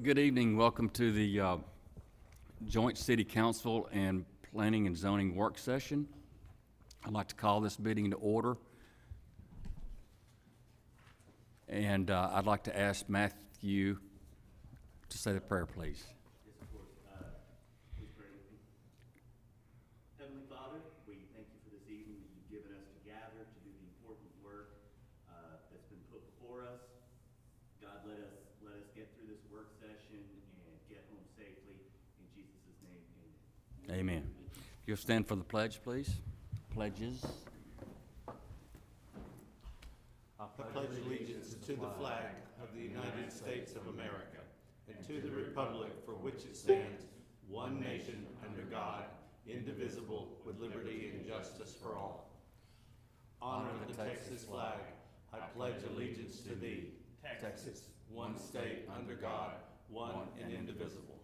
Good evening. Welcome to the Joint City Council and Planning and Zoning Work Session. I'd like to call this meeting to order. And I'd like to ask Matthew to say the prayer, please. Yes, of course. Please pray with me. Heavenly Father, we thank you for this evening that you've given us to gather to do the important work that's been put before us. God, let us get through this work session and get home safely. In Jesus' name, amen. Amen. You'll stand for the pledge, please. Pledges. I pledge allegiance to the flag of the United States of America and to the republic for which it stands, one nation under God, indivisible, with liberty and justice for all. Honor the Texas flag. I pledge allegiance to thee, Texas, one state under God, one and indivisible.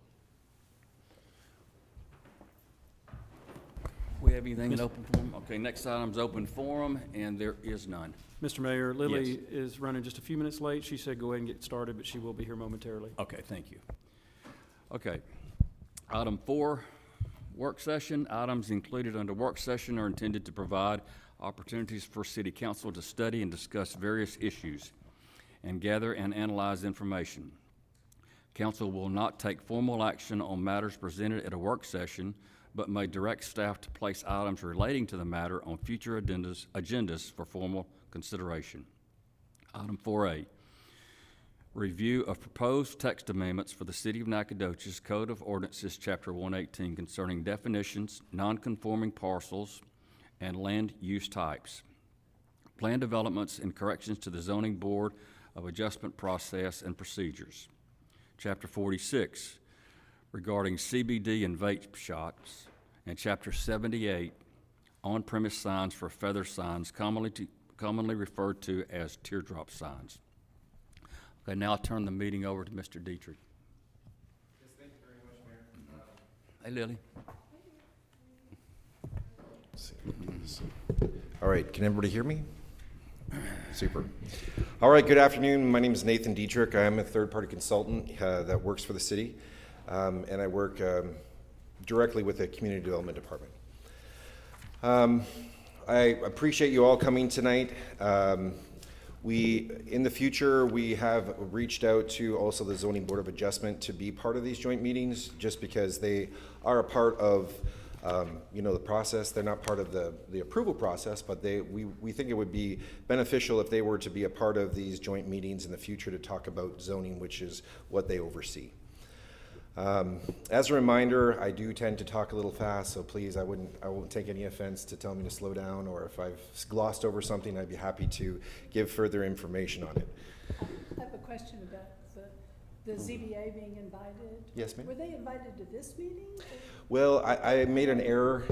We have anything in open forum? Okay, next item's open forum, and there is none. Mr. Mayor, Lily Yes. is running just a few minutes late. She said go ahead and get started, but she will be here momentarily. Okay, thank you. Okay. Item 4, work session. Items included under work session are intended to provide opportunities for City Council to study and discuss various issues and gather and analyze information. Council will not take formal action on matters presented at a work session, but may direct staff to place items relating to the matter on future agendas for formal consideration. Item 4A, review of proposed text amendments for the City of Nacogdoches Code of Ordinances, Chapter 118, concerning definitions, non-conforming parcels, and land use types. Plan developments and corrections to the Zoning Board of Adjustment process and procedures. Chapter 46, regarding CBD and vape shops, and Chapter 78, on-premise signs for feather signs, commonly referred to as teardrop signs. Okay, now I'll turn the meeting over to Mr. Dietrich. Yes, thank you very much, Mayor. Hey, Lily. All right, can everybody hear me? Super. All right, good afternoon. My name is Nathan Dietrich. I am a third-party consultant that works for the city, and I work directly with the Community Development Department. I appreciate you all coming tonight. In the future, we have reached out to also the Zoning Board of Adjustment to be part of these joint meetings, just because they are a part of the process. They're not part of the approval process, but we think it would be beneficial if they were to be a part of these joint meetings in the future to talk about zoning, which is what they oversee. As a reminder, I do tend to talk a little fast, so please, I won't take any offense to tell me to slow down, or if I've glossed over something, I'd be happy to give further information on it. I have a question about the ZBA being invited. Yes, ma'am. Were they invited to this meeting? Well, I made an error.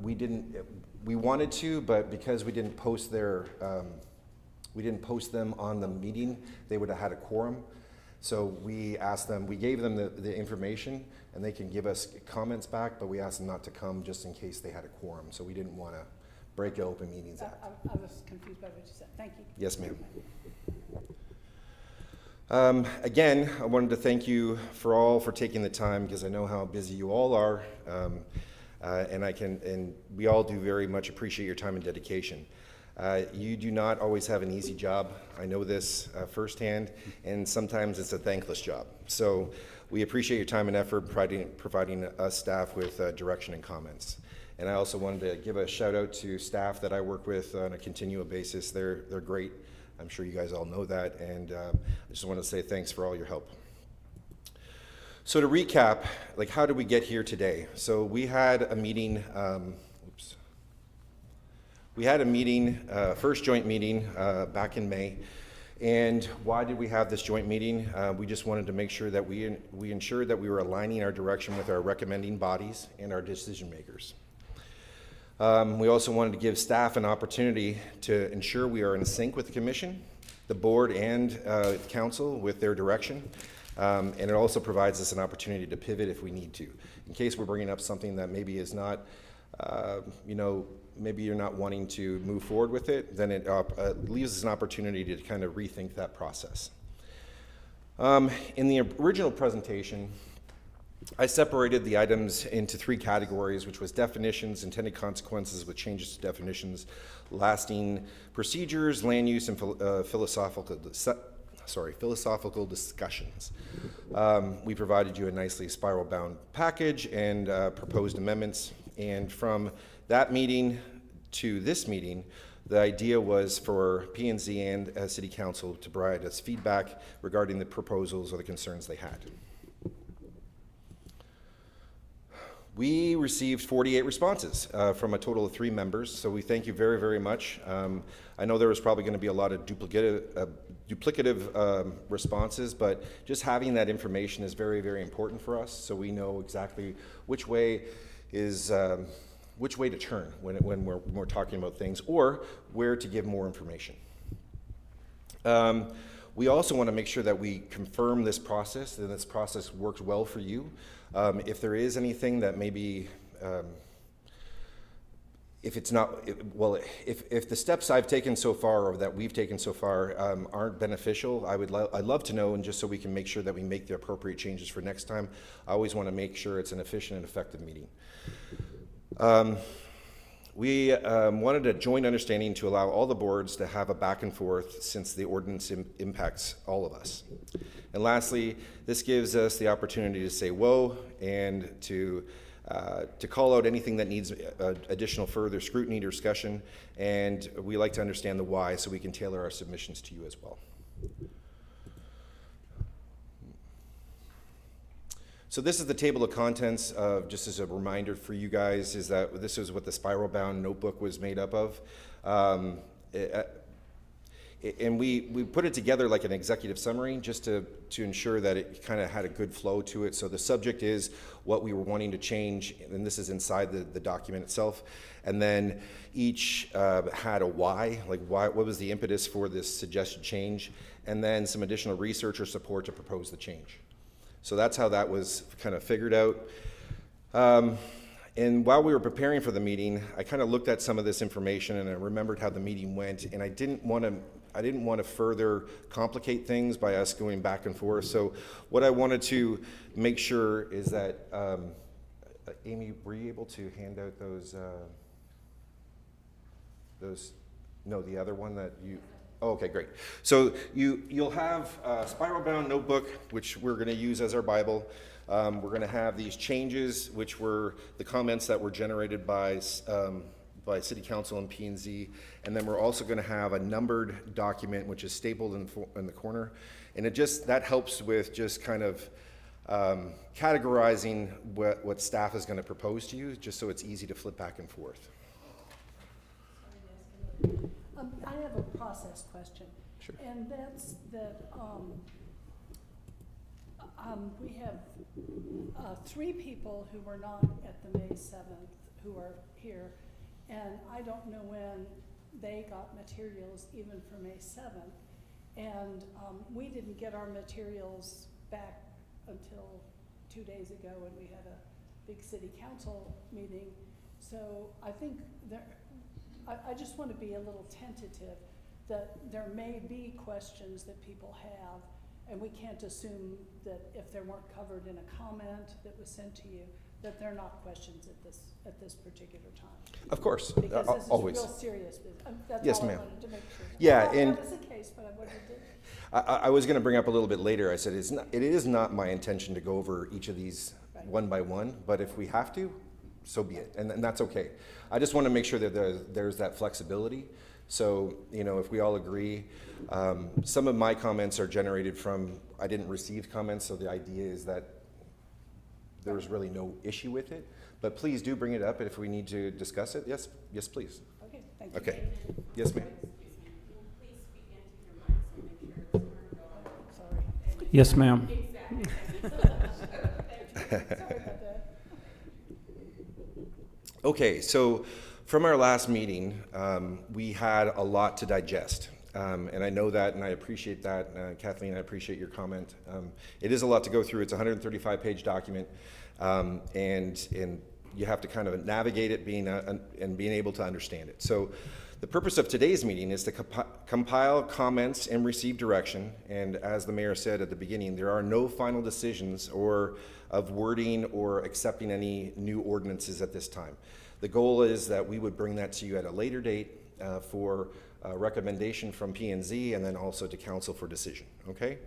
We wanted to, but because we didn't post them on the meeting, they would have had a quorum. So we gave them the information, and they can give us comments back, but we asked them not to come just in case they had a quorum. So we didn't want to break the Open Meetings Act. I was confused by what you said. Thank you. Yes, ma'am. Again, I wanted to thank you for taking the time, because I know how busy you all are, and we all do very much appreciate your time and dedication. You do not always have an easy job. I know this firsthand, and sometimes it's a thankless job. So we appreciate your time and effort providing us staff with direction and comments. And I also wanted to give a shout out to staff that I work with on a continual basis. They're great. I'm sure you guys all know that, and I just want to say thanks for all your help. So to recap, how did we get here today? So we had a meeting, first joint meeting back in May. And why did we have this joint meeting? We just wanted to make sure that we ensured that we were aligning our direction with our recommending bodies and our decision makers. We also wanted to give staff an opportunity to ensure we are in sync with the commission, the board, and council with their direction. And it also provides us an opportunity to pivot if we need to. In case we're bringing up something that maybe is not, maybe you're not wanting to move forward with it, then it leaves us an opportunity to kind of rethink that process. In the original presentation, I separated the items into 3 categories, which was definitions, intended consequences with changes to definitions, lasting procedures, land use, and philosophical discussions. We provided you a nicely spiral-bound package and proposed amendments. And from that meeting to this meeting, the idea was for P&Z and City Council to provide us feedback regarding the proposals or the concerns they had. We received 48 responses from a total of 3 members, so we thank you very, very much. I know there was probably going to be a lot of duplicative responses, but just having that information is very, very important for us, so we know exactly which way to turn when we're talking about things, or where to give more information. We also want to make sure that we confirm this process, and this process works well for you. If there is anything that maybe, if the steps I've taken so far or that we've taken so far aren't beneficial, I'd love to know, and just so we can make sure that we make the appropriate changes for next time. I always want to make sure it's an efficient and effective meeting. We wanted a joint understanding to allow all the boards to have a back and forth, since the ordinance impacts all of us. And lastly, this gives us the opportunity to say whoa and to call out anything that needs additional further scrutiny or discussion, and we like to understand the why so we can tailor our submissions to you as well. So this is the table of contents, just as a reminder for you guys, is that this is what the spiral-bound notebook was made up of. And we put it together like an executive summary, just to ensure that it kind of had a good flow to it. So the subject is what we were wanting to change, and this is inside the document itself. And then each had a why, like what was the impetus for this suggested change, and then some additional research or support to propose the change. So that's how that was kind of figured out. And while we were preparing for the meeting, I kind of looked at some of this information and I remembered how the meeting went, and I didn't want to further complicate things by us going back and forth. So what I wanted to make sure is that, Amy, were you able to hand out no, the other one that you, oh, okay, great. So you'll have a spiral-bound notebook, which we're going to use as our Bible. We're going to have these changes, which were the comments that were generated by City Council and P&Z, and then we're also going to have a numbered document, which is stapled in the corner, and that helps with just kind of categorizing what staff is going to propose to you, just so it's easy to flip back and forth. I have a process question. Sure. And that's that we have 3 people who were not at the May 7th who are here, and I don't know when they got materials even for May 7th. And we didn't get our materials back until 2 days ago when we had a big city council meeting. So I think I just want to be a little tentative that there may be questions that people have, and we can't assume that if they weren't covered in a comment that was sent to you, that they're not questions at this particular time. Of course, Because this is always. real serious business. That's Yes, all I ma'am. wanted to make sure. Yeah, Well, and- that was the case, but I wanted to. I was going to bring up a little bit later. I said it is not my intention to go over each of these Right. one by one, but if we have to, so be it, and that's okay. I just want to make sure that there's that flexibility. So, if we all agree, some of my comments are generated from, I didn't receive comments, so the idea is that there's really no issue with it. But please do bring it up if we need to discuss it. Yes, please. Okay, thank you. Okay. Yes, ma'am. Please speak into your mic so make sure it's turned on. Sorry. Yes, ma'am. Sorry about that. Okay, so from our last meeting, we had a lot to digest. And I know that, and I appreciate that. Kathleen, I appreciate your comment. It is a lot to go through. It's a 135-page document, and you have to kind of navigate it being able to understand it. So The purpose of today's meeting is to compile comments and receive direction. And as the mayor said at the beginning, there are no final decisions or of wording or accepting any new ordinances at this time. The goal is that we would bring that to you at a later date for recommendation from P&Z and then also to council for decision, okay?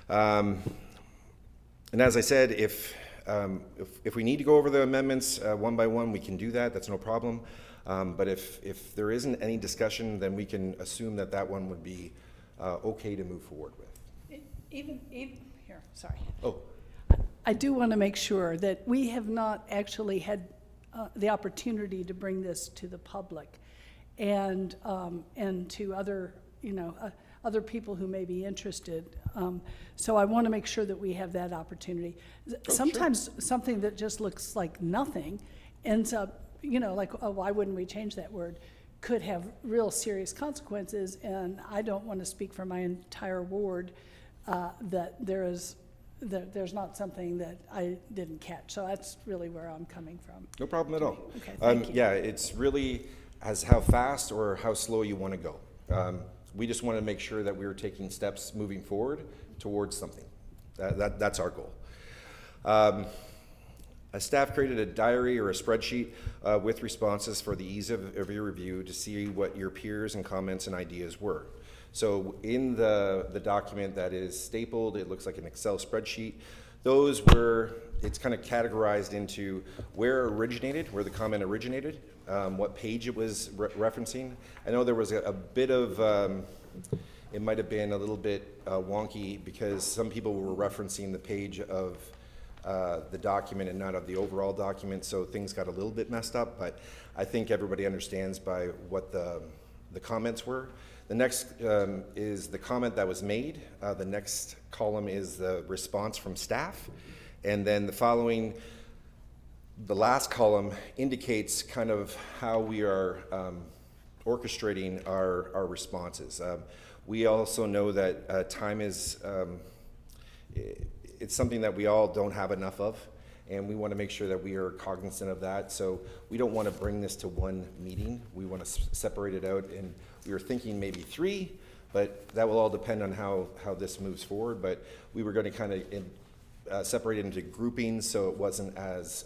And as I said, if we need to go over the amendments one by one, we can do that, that's no problem. But if there isn't any discussion, then we can assume that that one would be okay to move forward with. Even, here, sorry. Oh, I do want to make sure that we have not actually had the opportunity to bring this to the public and to other, other people who may be interested. So I want to make sure that we have that opportunity. Sometimes something that just looks like nothing ends up, like, oh, why wouldn't we change that word? Could have real serious consequences, and I don't want to speak for my entire ward that there's not something that I didn't catch. So that's really where I'm coming from. no problem at all. Okay, thank you. Yeah, it's really as how fast or how slow you want to go. We just want to make sure that we're taking steps moving forward towards something. That's our goal. Staff created a diary or a spreadsheet with responses for the ease of your review to see what your peers and comments and ideas were. So in the document that is stapled, it looks like an Excel spreadsheet. Those were, it's kind of categorized into where it originated, where the comment originated, what page it was referencing. I know there was a bit of, it might have been a little bit wonky because some people were referencing the page of the document and not of the overall document, so things got a little bit messed up, but I think everybody understands by what the comments were. The next is the comment that was made. The next column is the response from staff, and then the last column indicates kind of how we are orchestrating our responses. We also know that time is it's something that we all don't have enough of, and we want to make sure that we are cognizant of that. So we don't want to bring this to one meeting. We want to separate it out, and we were thinking maybe 3, but that will all depend on how this moves forward. But we were going to kind of separate it into groupings, so it wasn't as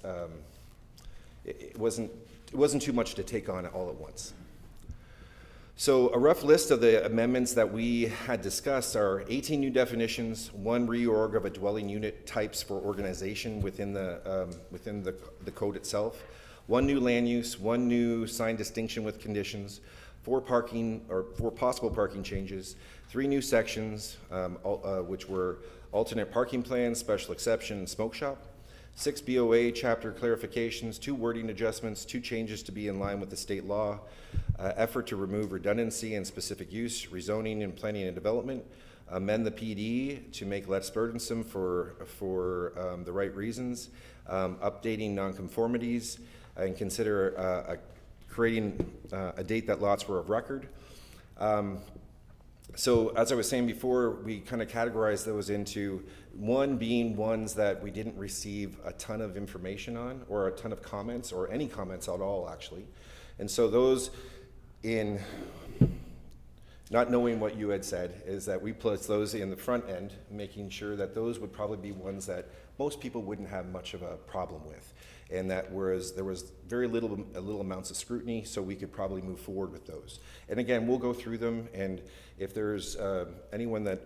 it wasn't too much to take on all at once. So a rough list of the amendments that we had discussed are 18 new definitions, 1 reorg of a dwelling unit types for organization within the code itself, 1 new land use, 1 new sign distinction with conditions, 4 possible parking changes, 3 new sections, which were alternate parking plans, special exception, and smoke shop, 6 BOA chapter clarifications, 2 wording adjustments, 2 changes to be in line with the state law, effort to remove redundancy and specific use, rezoning and planning and development, amend the PD to make less burdensome for the right reasons, updating nonconformities, and consider creating a date that lots were of record. So as I was saying before, we kind of categorized those into 1 being ones that we didn't receive a ton of information on or a ton of comments or any comments at all, actually. And so those, in not knowing what you had said, is that we placed those in the front end, making sure that those would probably be ones that most people wouldn't have much of a problem with. And that whereas there was very little amounts of scrutiny, so we could probably move forward with those. And again, we'll go through them, and if there's anyone that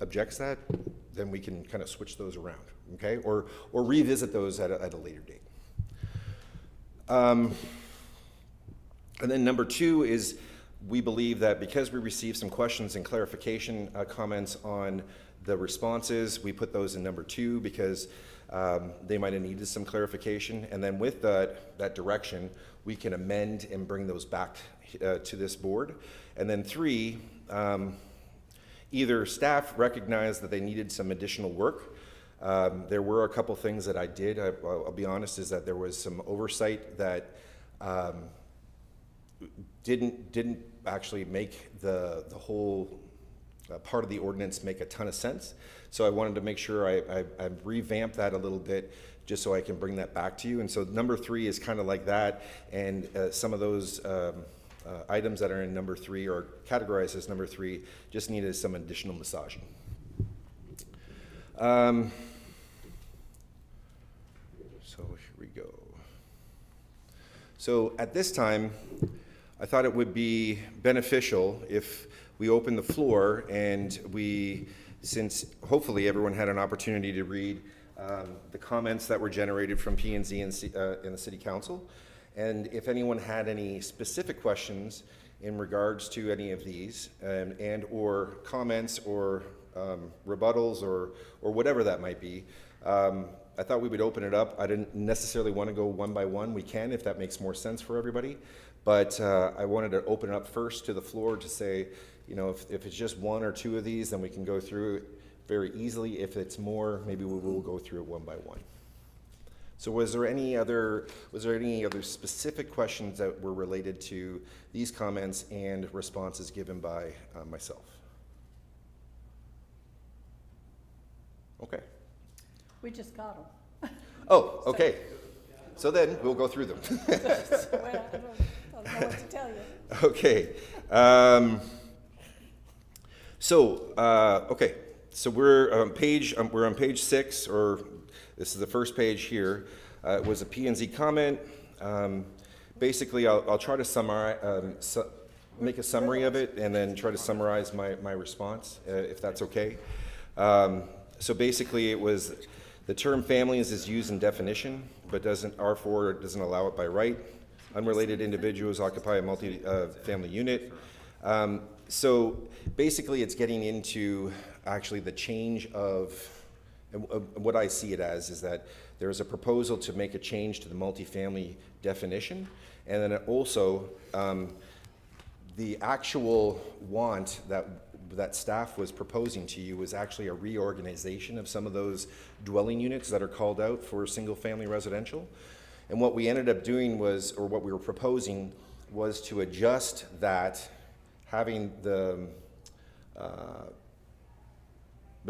objects that, then we can kind of switch those around, okay? Or revisit those at a later date. And then number 2 is we believe that because we received some questions and clarification comments on the responses, we put those in number 2 because they might have needed some clarification. And then with that direction, we can amend and bring those back to this board. And then 3, either staff recognized that they needed some additional work. There were a couple things that I did, I'll be honest, is that there was some oversight that didn't actually make the whole part of the ordinance make a ton of sense. So I wanted to make sure I revamped that a little bit just so I can bring that back to you. And so number 3 is kind of like that, and some of those items that are in number 3 or categorized as number 3 just needed some additional massaging. So here we go. So at this time, I thought it would be beneficial if we open the floor and we, since hopefully everyone had an opportunity to read the comments that were generated from P&Z in the City Council, and if anyone had any specific questions in regards to any of these, and or comments or rebuttals or whatever that might be, I thought we would open it up. I didn't necessarily want to go one by one. We can if that makes more sense for everybody. But I wanted to open it up first to the floor to say, you know, if it's just 1 or 2 of these, then we can go through it very easily. If it's more, maybe we will go through it one by one. So was there any other specific questions that were related to these comments and responses given by myself? Okay. We just got them. Oh, okay. So then we'll go through them. So I don't know what to tell you. Okay. Okay. So we're on page 6, or this is the first page here. It was a P&Z comment. Basically, I'll try to summarize, make a summary of it, and then try to summarize my response, if that's okay. So basically, it was the term families is used in definition, but R4 doesn't allow it by right. Unrelated individuals occupy a multi-family unit. So basically, it's getting into actually the change of, and what I see it as is that there is a proposal to make a change to the multifamily definition, and then also the actual want that staff was proposing to you was actually a reorganization of some of those dwelling units that are called out for single-family residential. And what we ended up doing was, or what we were proposing, was to adjust that, having the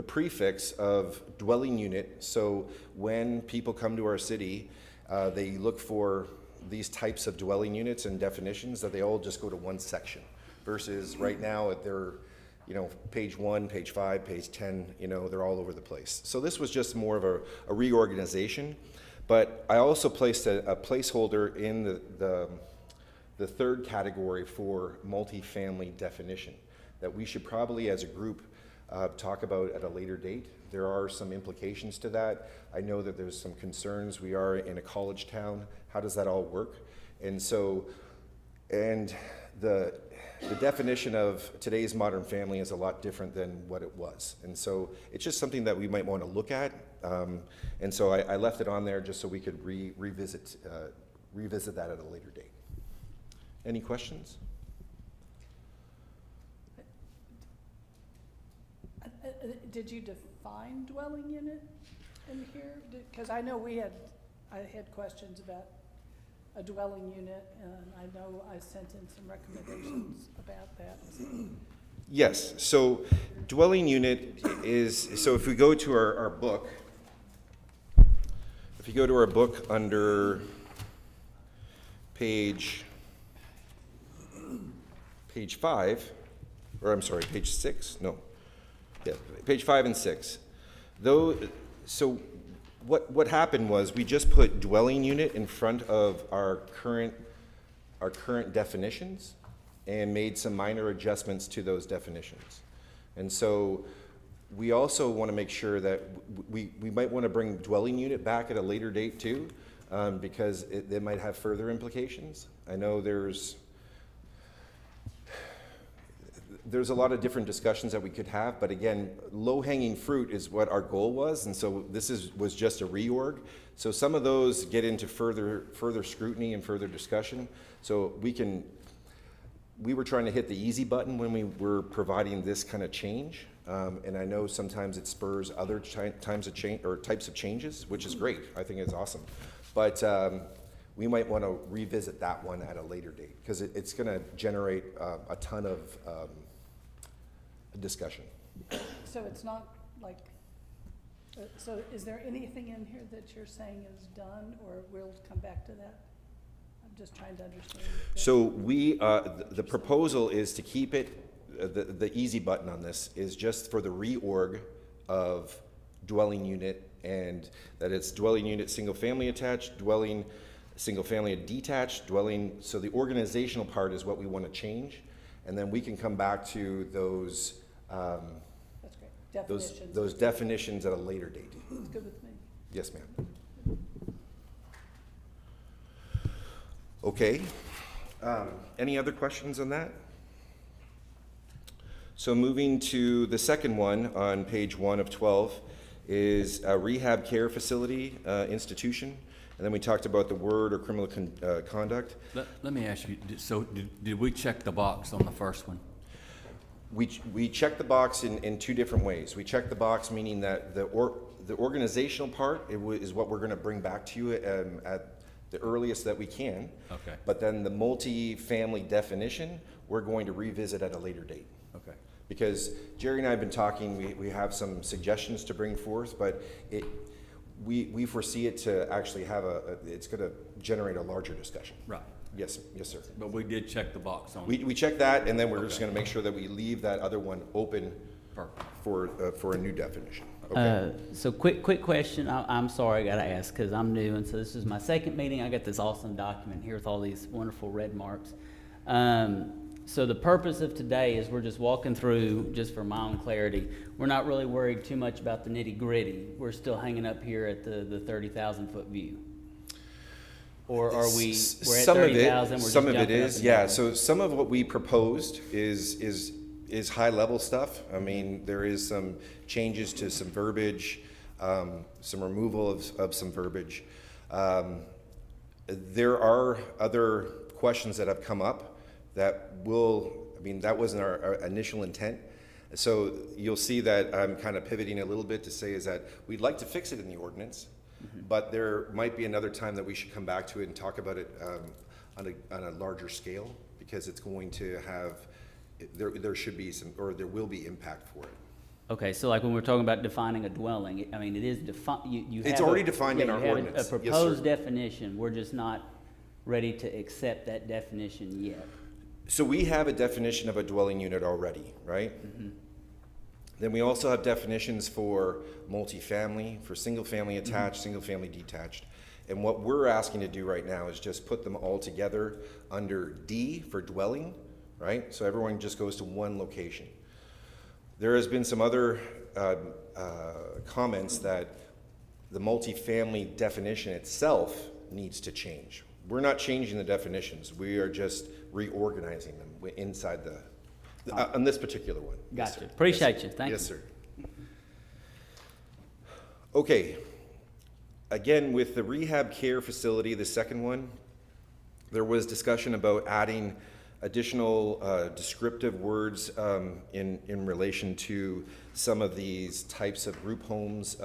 prefix of dwelling unit. So when people come to our city, they look for these types of dwelling units and definitions, that they all just go to one section, versus right now they're, you know, page 1, page 5, page 10, you know, they're all over the place. So this was just more of a reorganization. But I also placed a placeholder in the third category for multifamily definition that we should probably as a group talk about at a later date. There are some implications to that. I know that there's some concerns. We are in a college town. How does that all work? And so, and the definition of today's modern family is a lot different than what it was. And so it's just something that we might want to look at. And so I left it on there just so we could revisit that at a later date. Any questions? Did you define dwelling unit in here? Because I know I had questions about a dwelling unit, and I know I sent in some recommendations about that. Yes, so dwelling unit is, so if we go to our book, if you go to our book under page 5, or I'm sorry, page 6, no. Yeah, page 5 and 6. So what happened was we just put dwelling unit in front of our current definitions and made some minor adjustments to those definitions. And so we also want to make sure that we might want to bring dwelling unit back at a later date too, because they might have further implications. I know there's a lot of different discussions that we could have, but again, low-hanging fruit is what our goal was, and so this was just a reorg. So some of those get into further scrutiny and further discussion. So we were trying to hit the easy button when we were providing this kind of change, and I know sometimes it spurs other types of changes, which is great. I think it's awesome, but we might want to revisit that one at a later date because it's going to generate a ton of discussion. So it's not like, so is there anything in here that you're saying is done, or we'll come back to that? just trying to understand. So we, the proposal is to keep it, the easy button on this is just for the reorg of dwelling unit, and that it's dwelling unit, single-family attached, dwelling, single-family detached, dwelling, so the organizational part is what we want to change, and then we can come back to those, That's great. those Definitions. definitions at a later date. It's good with me. Yes, ma'am. Okay. Any other questions on that? So moving to the second one on page 1 of 12 is a rehab care facility institution. And then we talked about the word or criminal conduct. Let me ask you, did we check the box on the first one? We checked the box in two different ways. We checked the box meaning that the organizational part is what we're going to bring back to you at the earliest that we can. Okay. But then the multi-family definition, we're going to revisit at a later date. Okay. Because Jerry and I have been talking, we have some suggestions to bring forth, but we foresee it to actually have it's going to generate a larger discussion. Right. Yes, yes, sir. But we did check the box on. We checked that, and then we're just Okay. going to make sure that we leave that other one open Perfect. for a new definition. Okay. So quick question, I'm sorry, I gotta ask, because I'm new, and so this is my second meeting. I got this awesome document here with all these wonderful red marks. So the purpose of today is we're just walking through, just for my own clarity, we're not really worried too much about the nitty gritty. We're still hanging up here at the 30,000 foot view. Or are we, we're at Some of it- 30,000, we're just Some of it jumping up is, and yeah. down? So some of what we proposed is high level stuff. I mean, there is some changes to some verbiage, some removal of some verbiage. There are other questions that have come up that that wasn't our initial intent. So you'll see that I'm kind of pivoting a little bit to say is that we'd like to fix it in the ordinance, but there might be another time that we should come back to it and talk about it on a larger scale, because it's going to have, there should be some, or there will be impact for it. Okay, so like when we're talking about defining a dwelling, I mean, it is defined, you have. It's a- already defined in yeah, our you have ordinance. Yes, a sir. proposed definition, we're just not ready to accept that definition yet. So we have a definition of a dwelling unit already, right? Then we also have definitions for multifamily, for single-family attached, single-family detached. And what we're asking to do right now is just put them all together under D for dwelling, right? So everyone just goes to one location. There has been some other comments that the multifamily definition itself needs to change. We're not changing the definitions. We are just reorganizing them inside on this particular one. Yes, Gotcha. sir. Appreciate Yes, you. Thank Yes, you. sir. Okay. Again, with the rehab care facility, the second one, there was discussion about adding additional descriptive words in relation to some of these types of group homes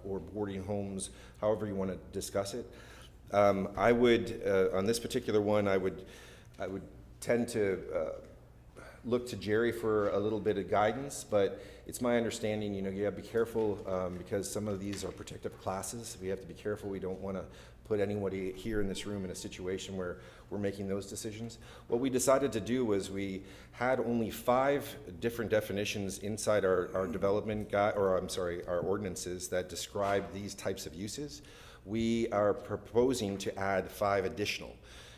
or boarding homes, however you want to discuss it. I would, on this particular one, I would tend to look to Jerry for a little bit of guidance, but it's my understanding, you have to be careful because some of these are protective classes. We have to be careful. We don't want to put anybody here in this room in a situation where we're making those decisions. What we decided to do was we had only 5 different definitions inside our development our ordinances that describe these types of uses. We are proposing to add 5 additional.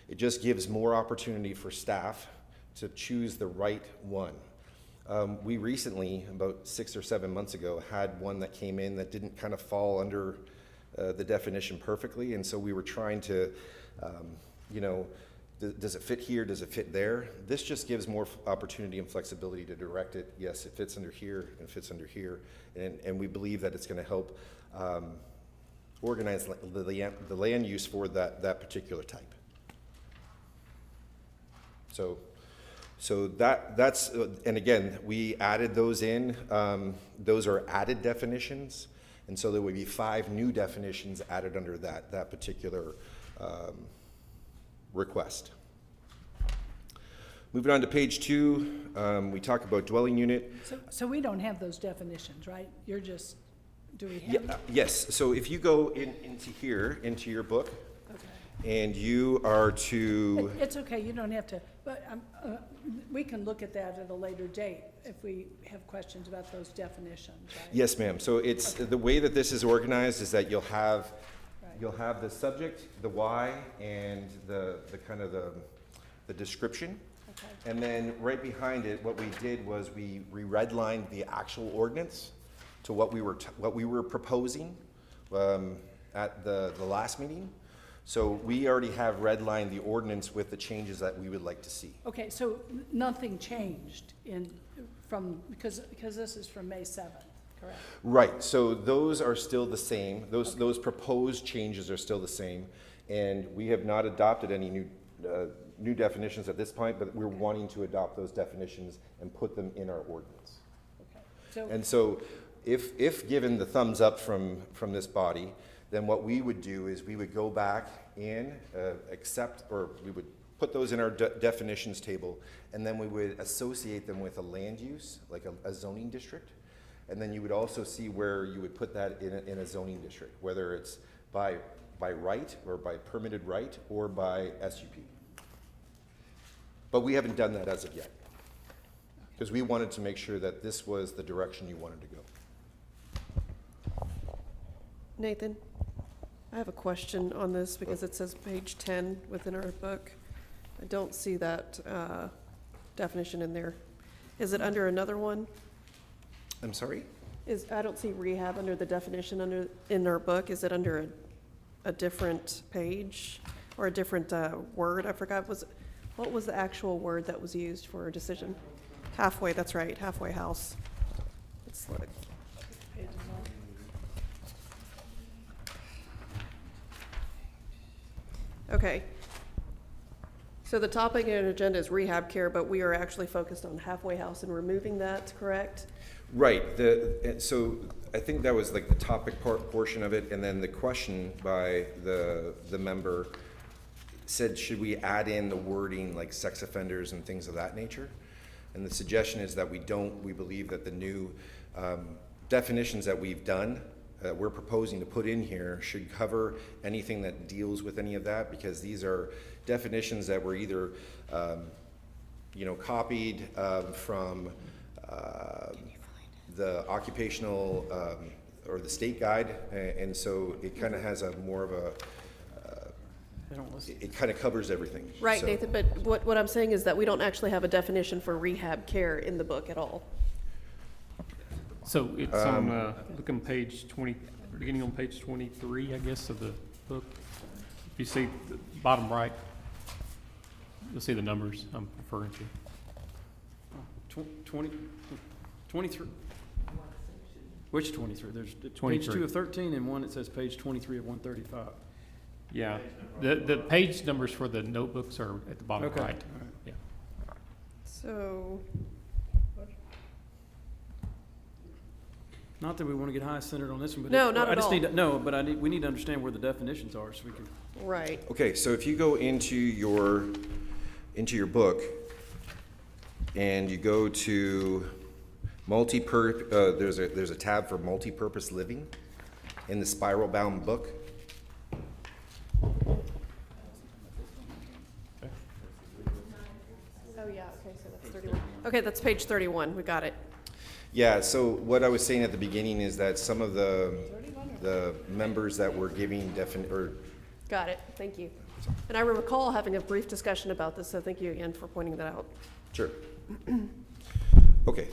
It just gives more opportunity for staff to choose the right one. We recently, about 6 or 7 months ago, had one that came in that didn't kind of fall under the definition perfectly, and so we were trying to, does it fit here, does it fit there? This just gives more opportunity and flexibility to direct it. Yes, it fits under here and fits under here, and we believe that it's going to help organize the land use for that particular type. So that's, and again, we added those in. Those are added definitions, and so there would be 5 new definitions added under that particular request. Moving on to page 2, we talk about dwelling unit. So we don't have those definitions, right? You're just, do we have? Yes, so if you go into your book, Okay. And you are to, It's okay, you don't have to, but we can look at that at a later date if we have questions about those definitions, right? yes, ma'am. So it's, the way that this is organized is that you'll have Right. the subject, the why, and the kind of the description. Okay. And then right behind it, what we did was we redlined the actual ordinance to what we were proposing at the last meeting. So we already have redlined the ordinance with the changes that we would like to see. Okay, so nothing changed because this is from May 7th, correct? Right, so those are still the same. Those proposed changes are still the same. And we have not adopted any new definitions at this point, but we're wanting to adopt those definitions and put them in our ordinance. Okay. So, And so if given the thumbs up from this body, then what we would do is we would go back and we would put those in our definitions table, and then we would associate them with a land use, like a zoning district. And then you would also see where you would put that in a zoning district, whether it's by right or by permitted right or by SUP. But we haven't done that as of yet, because we wanted to make sure that this was the direction you wanted to go. Nathan, I have a question on this because it says page 10 within our book. I don't see that definition in there. Is it under another one? I'm sorry? I don't see rehab under the definition in our book. Is it under a different page or a different word? I forgot. What was the actual word that was used for a decision? Halfway, that's right, halfway house. It's like, page one. okay. So the topic and agenda is rehab care, but we are actually focused on halfway house and removing that, correct? Right, so I think that was like the topic portion of it, and then the question by the member said, should we add in the wording like sex offenders and things of that nature? And the suggestion is that we don't. We believe that the new definitions that we've done, we're proposing to put in here, should cover anything that deals with any of that, because these are definitions that were either copied from the occupational or the state guide, and so it kind of has a more of a it kind of covers everything. Right, So- Nathan, but what I'm saying is that we don't actually have a definition for rehab care in the book at all. So it's on, look on page 20, beginning on page 23, I guess, of the book. If you see the bottom right, you'll see the numbers I'm referring to. 23. Which 23? There's page 23. 2 of 13 and one that says page 23 of 135. Yeah, the page numbers for the notebooks are at the bottom Okay. right. All right. Yeah. So, Not that we want to get high-centered on this one, but. No, not I at just all. need to- No, but we need to understand where the definitions are so we can. right, Okay, so if you go into your book and you go to there's a tab for multi-purpose living in the spiral bound book. oh yeah, okay, so that's 31. Okay, that's page 31, we got it. Yeah, so what I was saying at the beginning is that some of the members that were giving Got it, thank you. And I recall having a brief discussion about this, so thank you again for pointing that out. sure. Okay.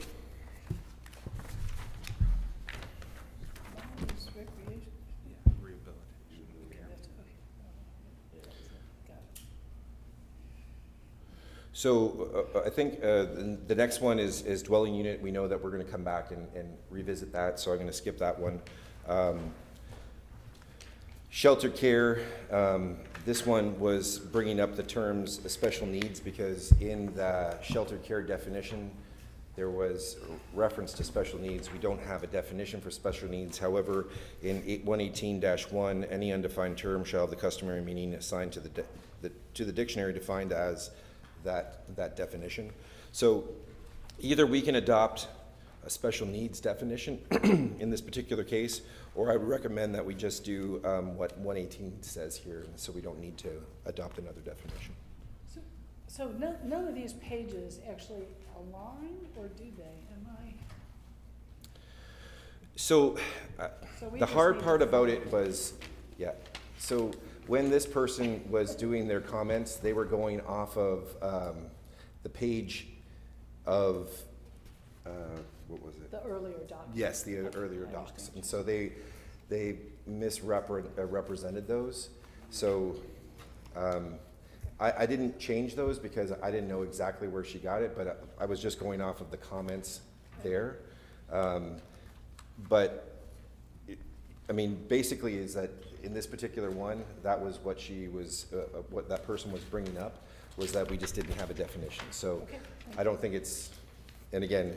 So I think the next one is dwelling unit. We know that we're going to come back and revisit that, so I'm going to skip that one. Shelter care, this one was bringing up the terms special needs, because in the shelter care definition, there was reference to special needs. We don't have a definition for special needs. However, in 118-1, any undefined term shall have the customary meaning assigned to the dictionary defined as that definition. So either we can adopt a special needs definition in this particular case, or I would recommend that we just do what 118 says here, so we don't need to adopt another definition. So none of these pages actually align, or do they? Am I? So, So we the just hard need part to- about it was, yeah, so when this person was doing their comments, they were going off of the page of, what was it? The earlier document. Yes, the earlier I docs. understand. And so they misrepresented those. So I didn't change those because I didn't know exactly where she got it, but I was just going off of the comments there. But, I mean, basically is that in this particular one, that was what she was, what that person was bringing up, was that we just didn't have a definition. So I don't think it's, and again,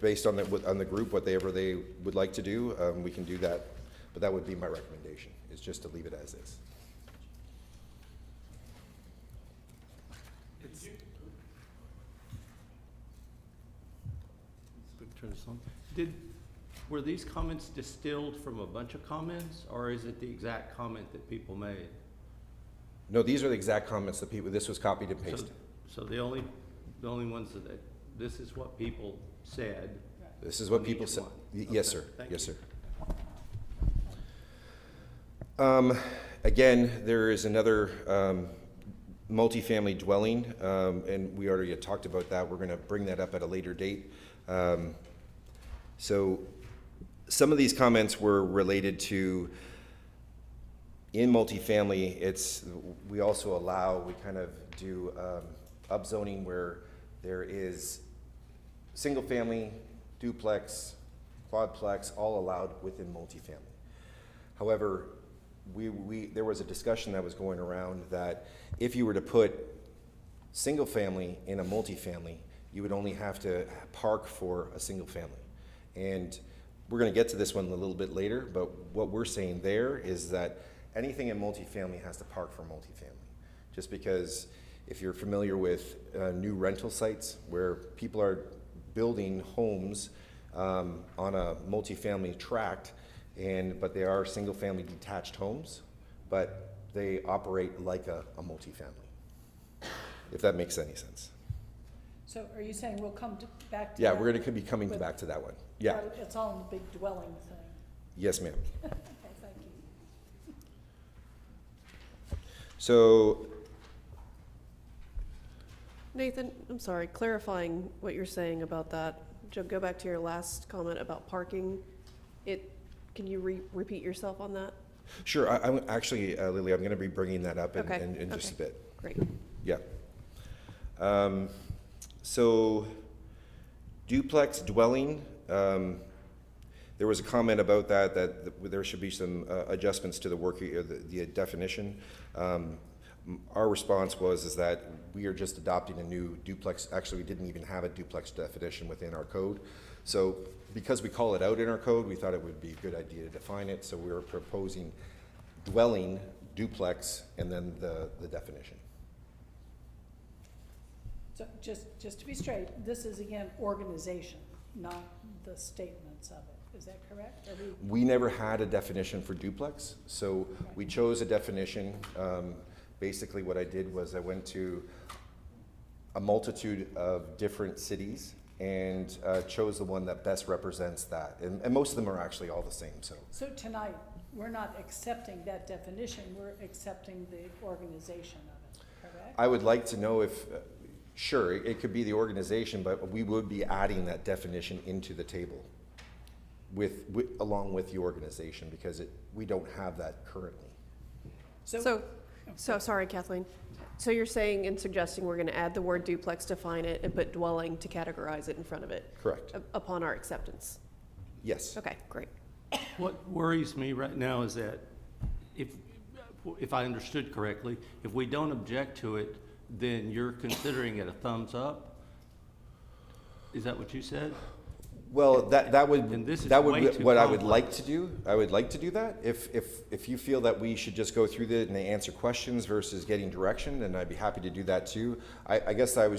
based on the group, whatever they would like to do, we can do that. But that would be my recommendation, is just to leave it as is. Turn this on. Were these comments distilled from a bunch of comments, or is it the exact comment that people made? No, these are the exact comments that people, this was copied and So- pasted. So the only ones that, this is what people said. This is what on people each said. one. Yes, Okay, sir. thank Yes, you. sir. Again, there is another multifamily dwelling, and we already had talked about that. We're going to bring that up at a later date. So some of these comments were related to, in multifamily, we also allow, we kind of do upzoning where there is single family, duplex, quadplex, all allowed within multifamily. However, there was a discussion that was going around that if you were to put single family in a multifamily, you would only have to park for a single family. And we're going to get to this one a little bit later, but what we're saying there is that anything in multifamily has to park for multifamily. Just because if you're familiar with new rental sites where people are building homes on a multifamily tract, but they are single-family detached homes, but they operate like a multifamily, if that makes any sense. So are you saying we'll come back to Yeah, that? we're going to be coming But- back to that one. Yeah, Or it's all in the big dwelling thing? yes, ma'am. Okay, thank you. So, Nathan, I'm sorry, clarifying what you're saying about that. Go back to your last comment about parking. Can you repeat yourself on that? sure, I'm actually, Lily, I'm going to be bringing that up Okay, in just a okay. bit. Great. Yeah. So duplex dwelling, there was a comment about that there should be some adjustments to the definition. Our response is that we are just adopting a new duplex. Actually, we didn't even have a duplex definition within our code. So because we call it out in our code, we thought it would be a good idea to define it. So we were proposing dwelling, duplex, and then the definition. So just to be straight, this is again organization, not the statements of it. Is that correct? Are we? We never had a definition for duplex, so we chose a definition. Basically what I did was I went to a multitude of different cities and chose the one that best represents that. And most of them are actually all the same, so. So tonight, we're not accepting that definition, we're accepting the organization of it, correct? I would like to know if, sure, it could be the organization, but we would be adding that definition into the table along with the organization, because we don't have that currently. So, sorry, Kathleen. So you're saying and suggesting we're gonna add the word duplex, define it, and put dwelling to categorize it in front of it Correct. upon our acceptance? Yes. Okay, great. What worries me right now is that if I understood correctly, if we don't object to it, then you're considering it a thumbs up? Is that what you said? Well, that would And this is that would way be too what I would like complex. to do. I would like to do that. If you feel that we should just go through that and answer questions versus getting direction, then I'd be happy to do that too. I guess there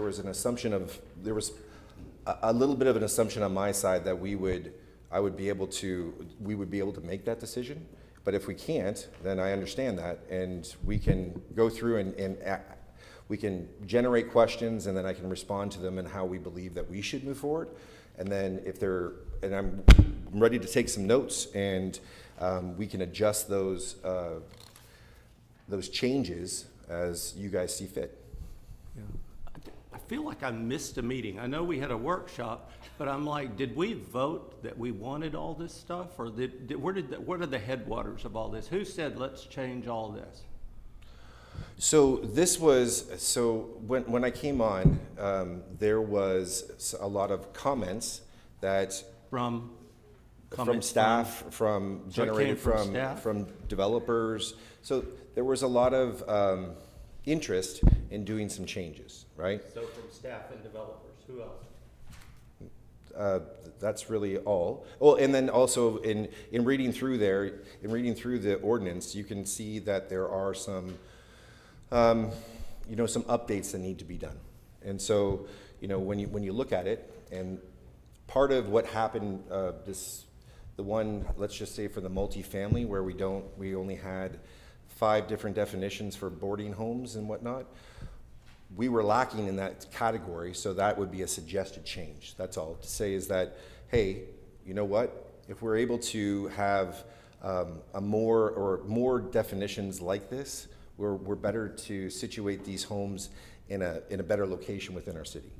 was an assumption of there was a little bit of an assumption on my side that we would be able to make that decision. But if we can't, then I understand that, and we can go through and we can generate questions, and then I can respond to them and how we believe that we should move forward. And then I'm ready to take some notes, and we can adjust those changes as you guys see fit. I feel like I missed a meeting. I know we had a workshop, but I'm like, did we vote that we wanted all this stuff? Or what are the headwaters of all this? Who said, let's change all this? So when I came on, there was a lot of comments that from staff, generated from staff? from developers. So there was a lot of interest in doing some changes, right? So from staff and developers, who else? That's really all. Oh, and then also in reading through the ordinance, you can see that there are some some updates that need to be done. And so, when you look at it, and part of what happened, let's just say for the multifamily, where we only had 5 different definitions for boarding homes and whatnot, we were lacking in that category, so that would be a suggested change. That's all to say is that, hey, you know what? If we're able to have more definitions like this, we're better to situate these homes in a better location within our city.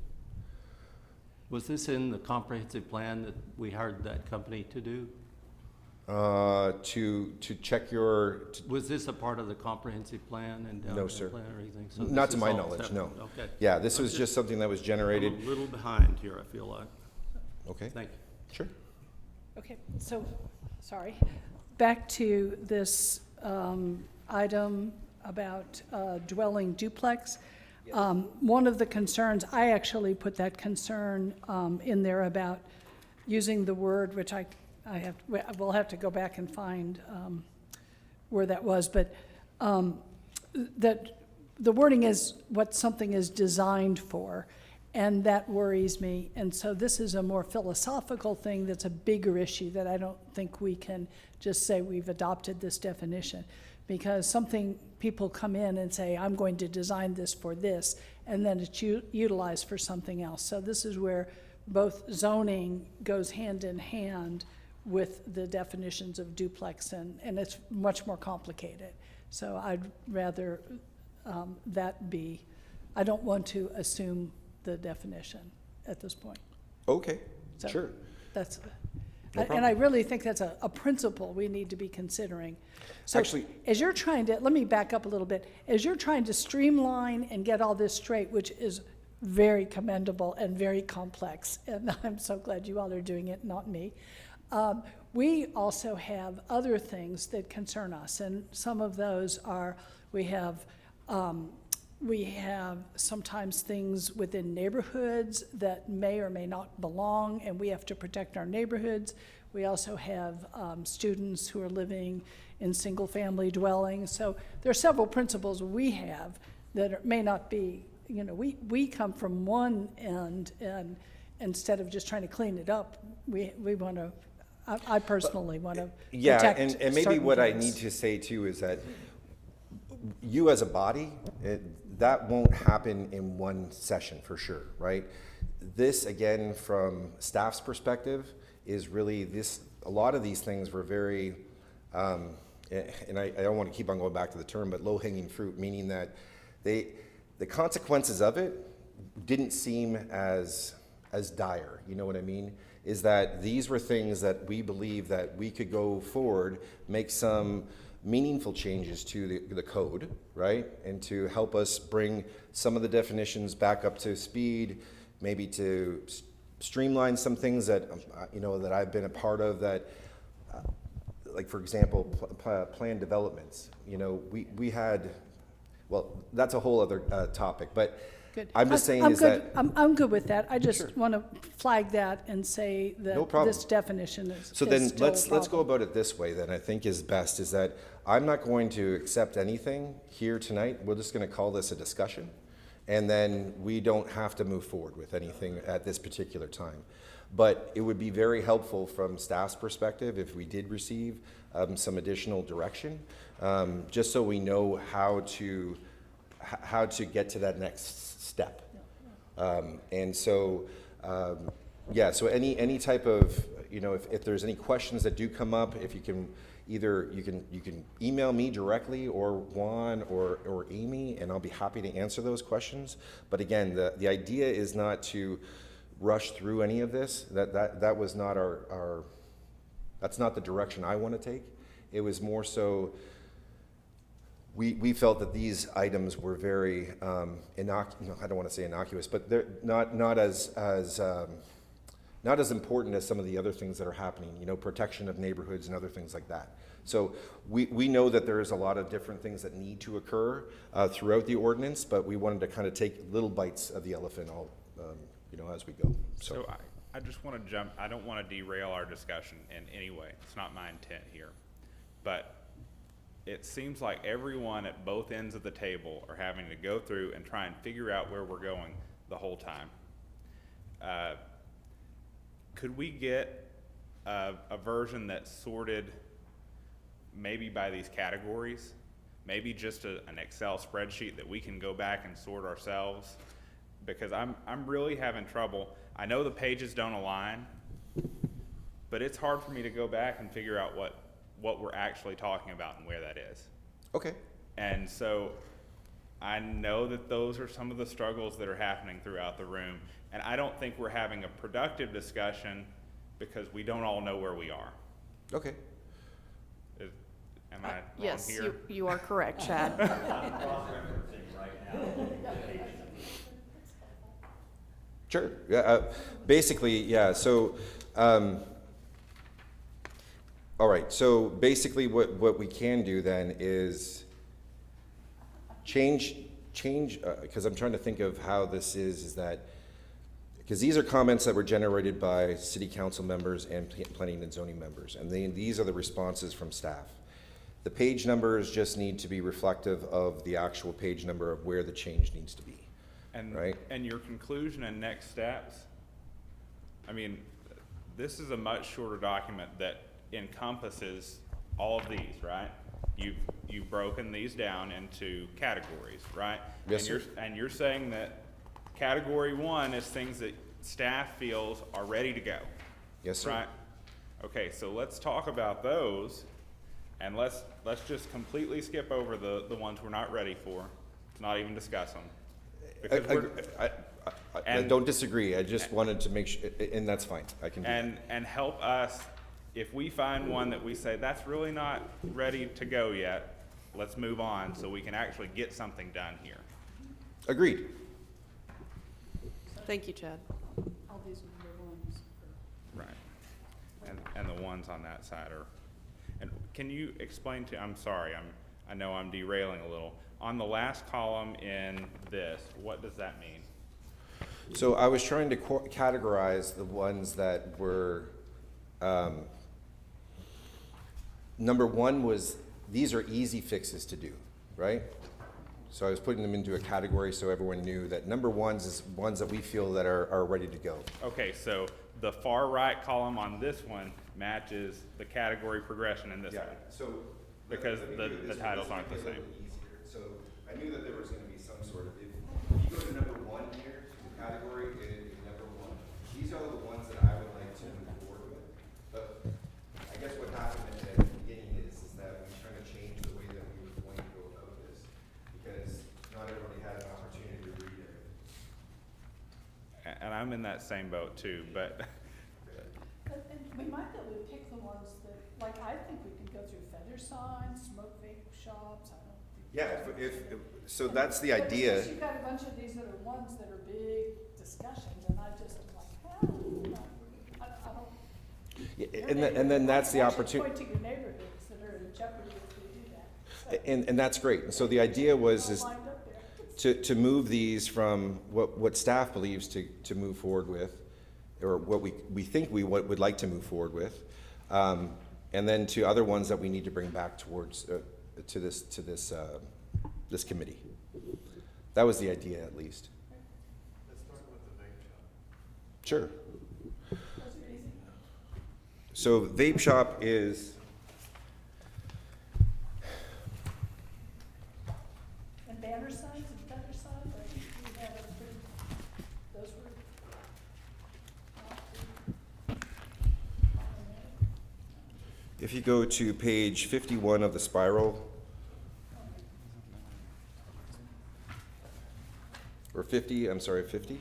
Was this in the comprehensive plan that we hired that company to do? To check Was this a part of the comprehensive plan and No, downtown sir. plan or anything? So Not this to is my all knowledge, separate. no. Okay. Yeah, this was just something that was generated. I'm a little behind here, I feel like. Okay, Thank you. sure. Okay, so, sorry. Back to this item about dwelling duplex. One of the concerns, I actually put that concern in there about using the word, which we'll have to go back and find where that was, but that the wording is what something is designed for, and that worries me. And so this is a more philosophical thing that's a bigger issue that I don't think we can just say we've adopted this definition, because people come in and say, I'm going to design this for this, and then it's utilized for something else. So this is where both zoning goes hand in hand with the definitions of duplex, and it's much more complicated. So I'd rather that be, I don't want to assume the definition at this point. Okay, So sure. That's, No and problem. I really think that's a principle we need to be considering. So Actually- as you're trying to, let me back up a little bit. As you're trying to streamline and get all this straight, which is very commendable and very complex, and I'm so glad you all are doing it, not me. We also have other things that concern us, and some of those are, we have sometimes things within neighborhoods that may or may not belong, and we have to protect our neighborhoods. We also have students who are living in single-family dwellings. So there are several principles we have that may not be, we come from one end, and instead of just trying to clean it up, we want to, I personally want to Yeah, protect and maybe certain what I things. need to say too is that you as a body, that won't happen in one session for sure, right? This, again, from staff's perspective, is really a lot of these things were very, and I don't want to keep on going back to the term, but low-hanging fruit, meaning that the consequences of it didn't seem as dire, you know what I mean? Is that these were things that we believe that we could go forward, make some meaningful changes to the code, right? And to help us bring some of the definitions back up to speed, maybe to streamline some things that, that I've been a part of that, like for example, planned developments. We had, well, that's a whole other topic, but Good. I'm just saying I'm is good. that. I'm good with that. I just Sure. want to flag that and say No that problem. this definition is So then still a let's go problem. about it this way then, I think is best, is that I'm not going to accept anything here tonight. We're just gonna call this a discussion. and then we don't have to move forward with anything at this particular time. But it would be very helpful from staff's perspective if we did receive some additional direction, just so we know how to get to that next step. And so, yeah, so any type of, you know, if there's any questions that do come up, if you can either, you can email me directly or Juan or Amy, and I'll be happy to answer those questions. But again, the idea is not to rush through any of this. That was not that's not the direction I want to take. It was more so, we felt that these items were very I don't want to say innocuous, but they're not as important as some of the other things that are happening, you know, protection of neighborhoods and other things like that. So we know that there is a lot of different things that need to occur throughout the ordinance, but we wanted to kind of take little bites of the elephant all, you know, as we go. So I just want to jump, I don't want to derail our discussion in any way. It's not my intent here. But it seems like everyone at both ends of the table are having to go through and try and figure out where we're going the whole time. Could we get a version that's sorted maybe by these categories? Maybe just an Excel spreadsheet that we can go back and sort ourselves? Because I'm really having trouble. I know the pages don't align, but it's hard for me to go back and figure out what we're actually talking about and where that is. Okay. And so I know that those are some of the struggles that are happening throughout the room. And I don't think we're having a productive discussion because we don't all know where we are. Okay. Am I wrong Yes, here? you are correct, Chad. I'm cross-referencing right now. Sure. Yeah, basically, yeah. So, all right. So basically, what we can do then is change. Because I'm trying to think of how this is that, because these are comments that were generated by city council members and planning and zoning members, and these are the responses from staff. The page numbers just need to be reflective of the actual page number of where the change needs to be. Right. And your conclusion and next steps, I mean, this is a much shorter document that encompasses all of these, right? You've broken these down into categories, right? Yes, and sir. You're saying that category 1 is things that staff feels are ready to go. Yes, sir. Right? Okay, so let's talk about those, and let's just completely skip over the ones we're not ready for, not even discuss them. Because I don't disagree. I just wanted to make sure, and that's fine. I can do that. And help us, if we find one that we say, that's really not ready to go yet, let's move on so we can actually get something done here. Agreed. Thank you, Chad. All these are the ones. Right. And the ones on that side are, and can you explain to, I'm sorry, I know I'm derailing a little. On the last column in this, what does that mean? So I was trying to categorize the ones that were, number 1 was, these are easy fixes to do, right? So I was putting them into a category so everyone knew that number 1 is ones that we feel that are ready to go. Okay, so the far right column on this one matches the category progression in this one. So. Because the titles aren't the same. So I knew that there was gonna be some sort of, if you go to number 1 here, the category in number 1, these are the ones that I would like to move forward with. But I guess what happened at the beginning is that we trying to change the way that we were going to go about this, because not everybody had an opportunity to read it. And I'm in that same boat too, but And we might be able to pick the ones that, like, I think we can go through feather signs, smoke vape shops, I don't. Yeah, so that's the But it's idea. just you've got a bunch of these that are ones that are big discussions, and I just am like, I don't. Yeah, and then that's the opportunity. Point to your neighborhoods that are in jeopardy if we do that. And that's great. And so the idea was All is lined up there. to move these from what staff believes to move forward with, or what we think we would like to move forward with, and then to other ones that we need to bring back towards to this committee. That was the idea, at least. Let's start with the vape shop. Sure. Those are easy. So vape shop is, And banner signs and feather signs, I think we had a pretty, those were not too problematic. if you go to page 51 of the spiral, or 50, I'm sorry, 50.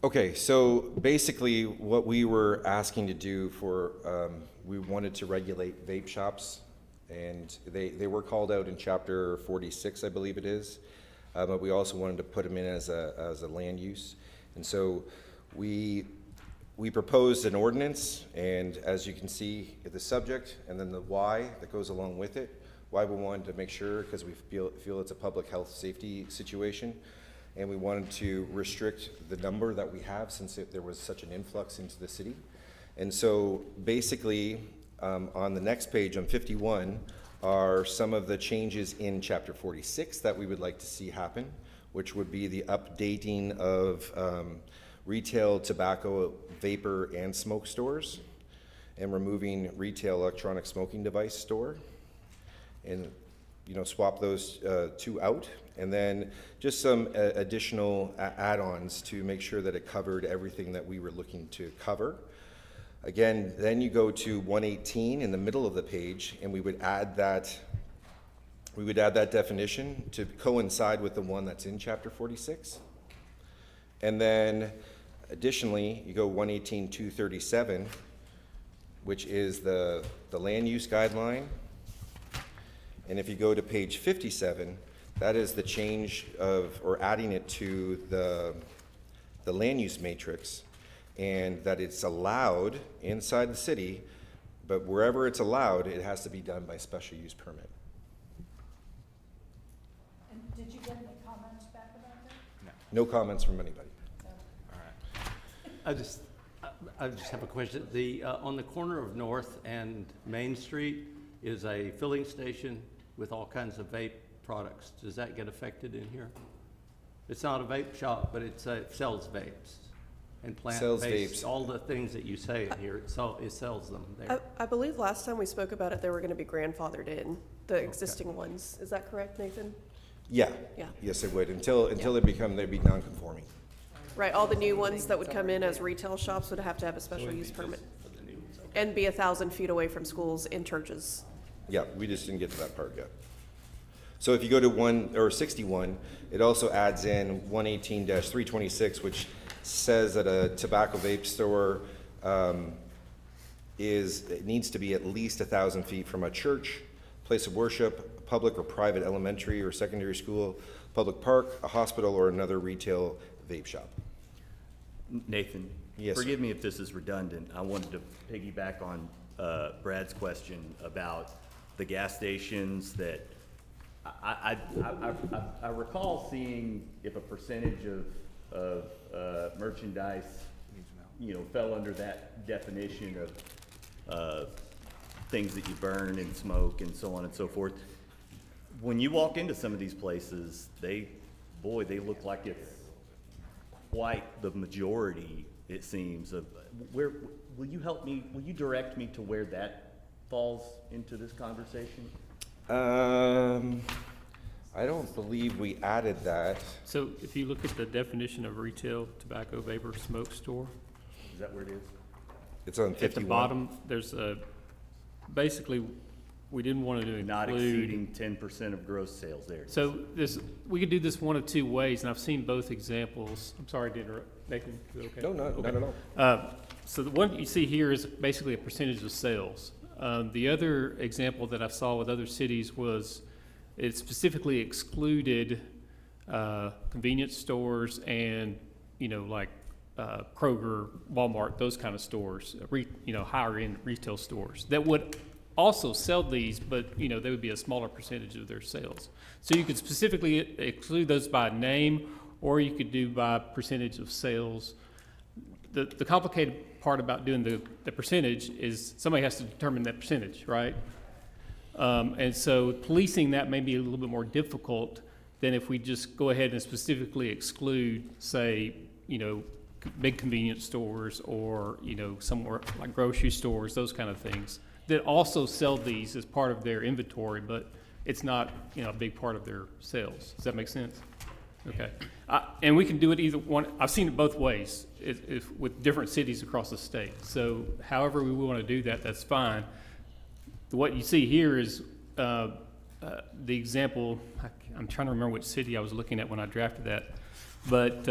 Okay, so basically what we were asking to do for, we wanted to regulate vape shops, and they were called out in chapter 46, I believe it is, but we also wanted to put them in as a land use. And so we proposed an ordinance, and as you can see, the subject and then the why that goes along with it. Why we wanted to make sure, because we feel it's a public health safety situation. And we wanted to restrict the number that we have since there was such an influx into the city. And so basically, on the next page, on 51, are some of the changes in chapter 46 that we would like to see happen, which would be the updating of retail tobacco, vapor, and smoke stores, and removing retail electronic smoking device store. And swap those two out, and then just some additional add-ons to make sure that it covered everything that we were looking to cover. Again, then you go to 118 in the middle of the page, and we would add that definition to coincide with the one that's in chapter 46. And then additionally, you go 118.237, which is the land use guideline. And if you go to page 57, that is the change of, or adding it to the land use matrix, and that it's allowed inside the city, but wherever it's allowed, it has to be done by special use permit. And did you get any comments back about that? No comments from anybody. I just have a question. On the corner of North and Main Street is a filling station with all kinds of vape products. Does that get affected in here? It's not a vape shop, but it sells vapes and Sells plant-based, vapes. all the things that you say in here, it sells them there. I believe last time we spoke about it, they were gonna be grandfathered in, the existing ones. Is that correct, Nathan? Yeah. Yeah. Yes, it would, until they'd be non-conforming. Right, all the new ones that would come in as retail shops would have to have a special use permit. And be 1,000 feet away from schools and churches. Yeah, we just didn't get to that part yet. So if you go to 61, it also adds in 118-326, which says that a tobacco vape store it needs to be at least 1,000 feet from a church, place of worship, public or private elementary or secondary school, public park, a hospital, or another retail vape shop. Nathan, Yes, sir. forgive me if this is redundant. I wanted to piggyback on Brad's question about the gas stations that I recall seeing if a percentage of merchandise, fell under that definition of things that you burn and smoke and so on and so forth. When you walk into some of these places, they look like it's quite the majority, it seems, of where, will you direct me to where that falls into this conversation? I don't believe we added that. So if you look at the definition of retail tobacco, vapor, smoke store, Is that where it is? It's on 51. at the bottom, there's basically, we didn't want to include. Not exceeding 10% of gross sales there. So we could do this one of two ways, and I've seen both examples. I'm sorry to interrupt. Nathan, is it okay? No, not Okay. at all. So the one you see here is basically a percentage of sales. The other example that I saw with other cities was it specifically excluded convenience stores and, like Kroger, Walmart, those kind of stores, higher end retail stores that would also sell these, but, they would be a smaller percentage of their sales. So you could specifically exclude those by name, or you could do by percentage of sales. The complicated part about doing the percentage is somebody has to determine that percentage, right? And so policing that may be a little bit more difficult than if we just go ahead and specifically exclude, say, big convenience stores or, somewhere like grocery stores, those kind of things, that also sell these as part of their inventory, but it's not, a big part of their sales. Does that make sense? Okay. And we can do it either one. I've seen it both ways if with different cities across the state. So however we want to do that, that's fine. What you see here is the example. I'm trying to remember which city I was looking at when I drafted that. But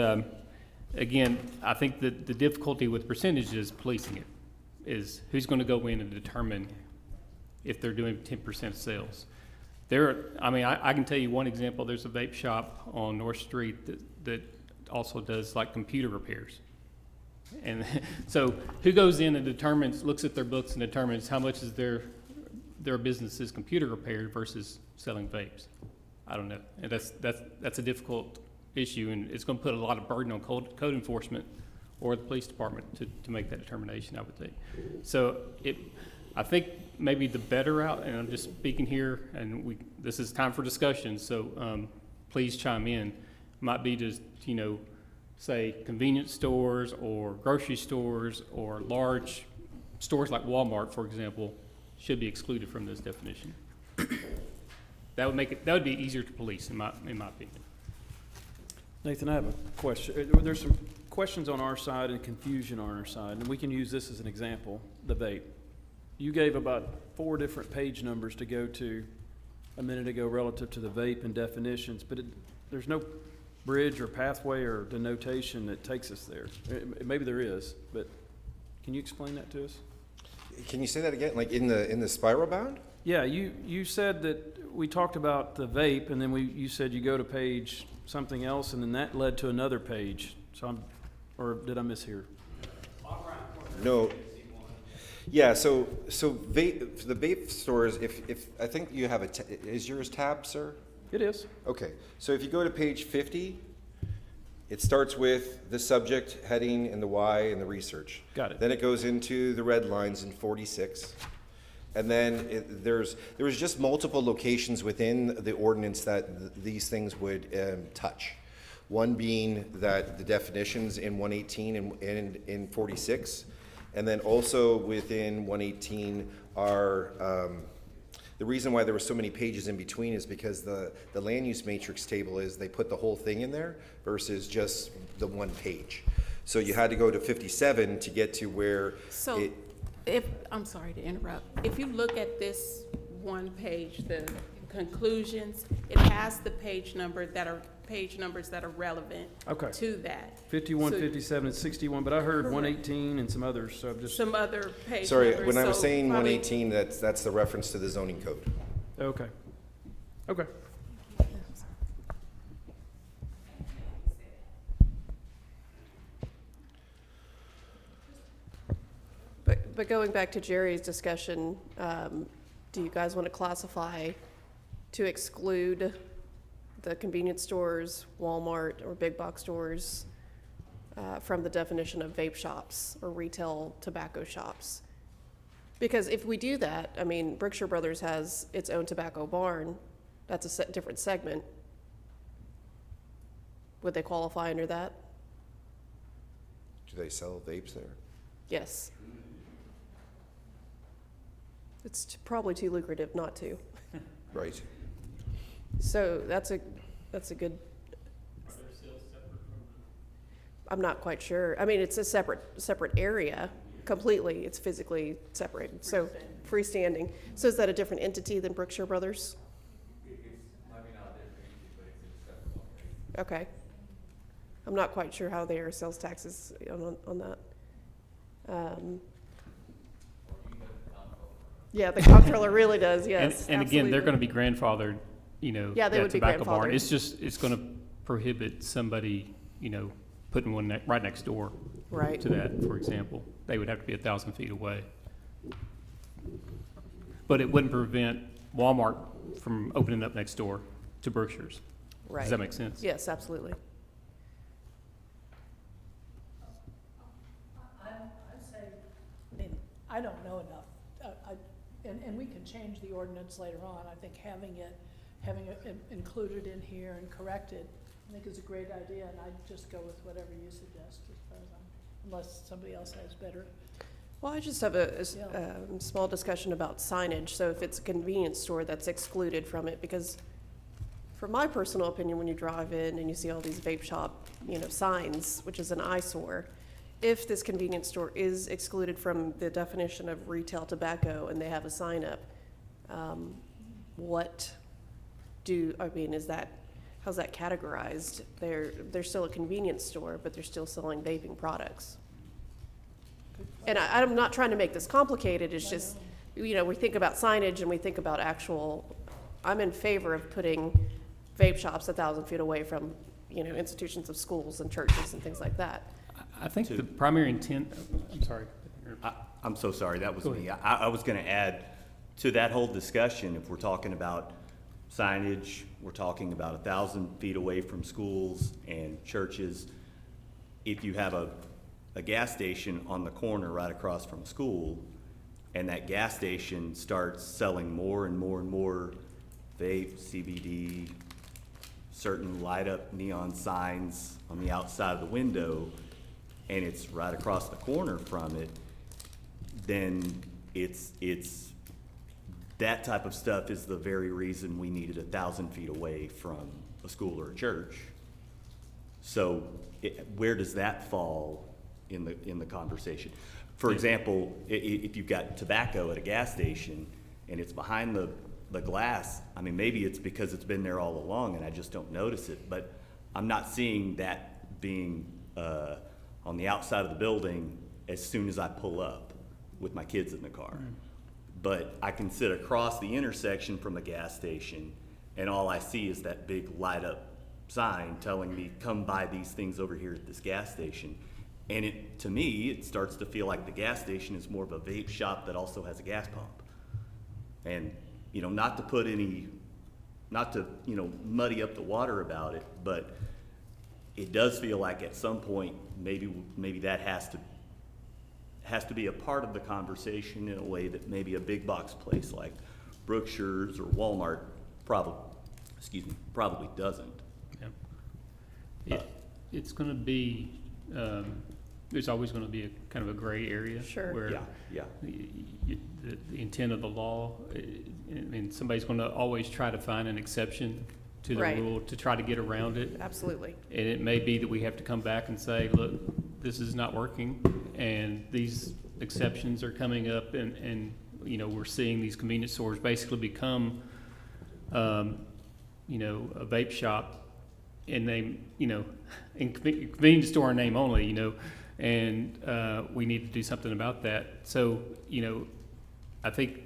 again, I think that the difficulty with percentages policing it is who's going to go in and determine if they're doing 10% sales. I can tell you one example. There's a vape shop on North Street that also does like computer repairs. And so who goes in and looks at their books and determines how much is their business is computer repaired versus selling vapes? I don't know. And that's a difficult issue, and it's going to put a lot of burden on code enforcement or the police department to make that determination, I would think. So I think maybe the better route, and I'm just speaking here, and this is time for discussion, so please chime in, might be to, say convenience stores or grocery stores or large stores like Walmart, for example, should be excluded from this definition. That would be easier to police, in my opinion. Nathan, I have a question. There's some questions on our side and confusion on our side, and we can use this as an example, the vape. You gave about 4 different page numbers to go to a minute ago relative to the vape and definitions, but there's no bridge or pathway or denotation that takes us there. Maybe there is, but can you explain that to us? Can you say that again, like in the spiral bound? Yeah, you said that we talked about the vape, and then you said you go to page something else, and then that led to another page. Or did I mishear? No. Yeah, so vape, the vape stores, if I think you have is yours tabbed, sir? It is. Okay, so if you go to page 50, it starts with the subject, heading, and the why, and the research. Got it. Then it goes into the red lines in 46. And then there was just multiple locations within the ordinance that these things would touch. One being that the definitions in 118 and in 46, and then also within 118 are, the reason why there were so many pages in between is because the land use matrix table is they put the whole thing in there versus just the one page. So you had to go to 57 to get to where So I'm sorry to interrupt. If you look at this one page, the conclusions, it has the page numbers that are relevant Okay. to that. 51, So 57, and 61, but I heard 118 and some others, so I'm just, some other page Sorry, numbers. when I was So saying probably- 118, that's the reference to the zoning code. okay. Okay. But going back to Jerry's discussion, do you guys want to classify to exclude the convenience stores, Walmart, or big box stores from the definition of vape shops or retail tobacco shops? Because if we do that, I mean, Brookshire Brothers has its own tobacco barn. That's a different segment. Would they qualify under that? Do they sell vapes there? Yes. It's probably too lucrative not to. Right. So that's a good. I'm not quite sure. I mean, it's a separate area completely. It's physically separated. So freestanding. So is that a different entity than Brookshire Brothers? Okay. I'm not quite sure how their sales taxes on that. Yeah, the comptroller really does, yes. And again, they're absolutely. going to be grandfathered, Yeah, they that would be tobacco barn. grandfathered. It's going to prohibit somebody, putting one right next door. Right. to that, for example. They would have to be 1,000 feet away. But it wouldn't prevent Walmart from opening up next door to Brookshire's. Right. Does that make sense? Yes, absolutely. I'd say, I mean, I don't know enough. And we can change the ordinance later on. I think having it included in here and corrected, I think is a great idea, and I'd just go with whatever you suggest as far as unless somebody else has better. Well, I just have a small discussion about signage. So if it's a convenience store, that's excluded from it, because from my personal opinion, when you drive in and you see all these vape shop, signs, which is an eyesore, if this convenience store is excluded from the definition of retail tobacco and they have a sign up, how's that categorized? They're still a convenience store, but they're still selling vaping products. And I'm not trying to make this complicated, it's just, we think about signage and we think about I'm in favor of putting vape shops 1,000 feet away from, institutions of schools and churches and things like that. I think the primary intent, I'm sorry. I'm so sorry, that was Go me. I was gonna add to that whole discussion, if we're talking about signage, we're talking about 1,000 feet away from schools and churches. If you have a gas station on the corner right across from a school, and that gas station starts selling more and more and more vape, CBD, certain light up neon signs on the outside of the window, and it's right across the corner from it, then it's that type of stuff is the very reason we needed 1,000 feet away from a school or a church. So where does that fall in the conversation? For example, if you've got tobacco at a gas station and it's behind the glass, I mean, maybe it's because it's been there all along and I just don't notice it, but I'm not seeing that being on the outside of the building as soon as I pull up with my kids in the car. But I can sit across the intersection from the gas station and all I see is that big light up sign telling me, come buy these things over here at this gas station. And to me, it starts to feel like the gas station is more of a vape shop that also has a gas pump. And, not to muddy up the water about it, but it does feel like at some point, maybe that has to be a part of the conversation in a way that maybe a big box place like Brookshire's or Walmart probably doesn't. Yeah. It's gonna be, there's always gonna be a kind of a gray area. Sure. Where Yeah. the intent of the law, somebody's gonna always try to find an exception to the Right. rule to try to get around it. Absolutely. And it may be that we have to come back and say, look, this is not working, and these exceptions are coming up, and we're seeing these convenience stores basically become, a vape shop in name, in convenience store in name only, and we need to do something about that. So, I think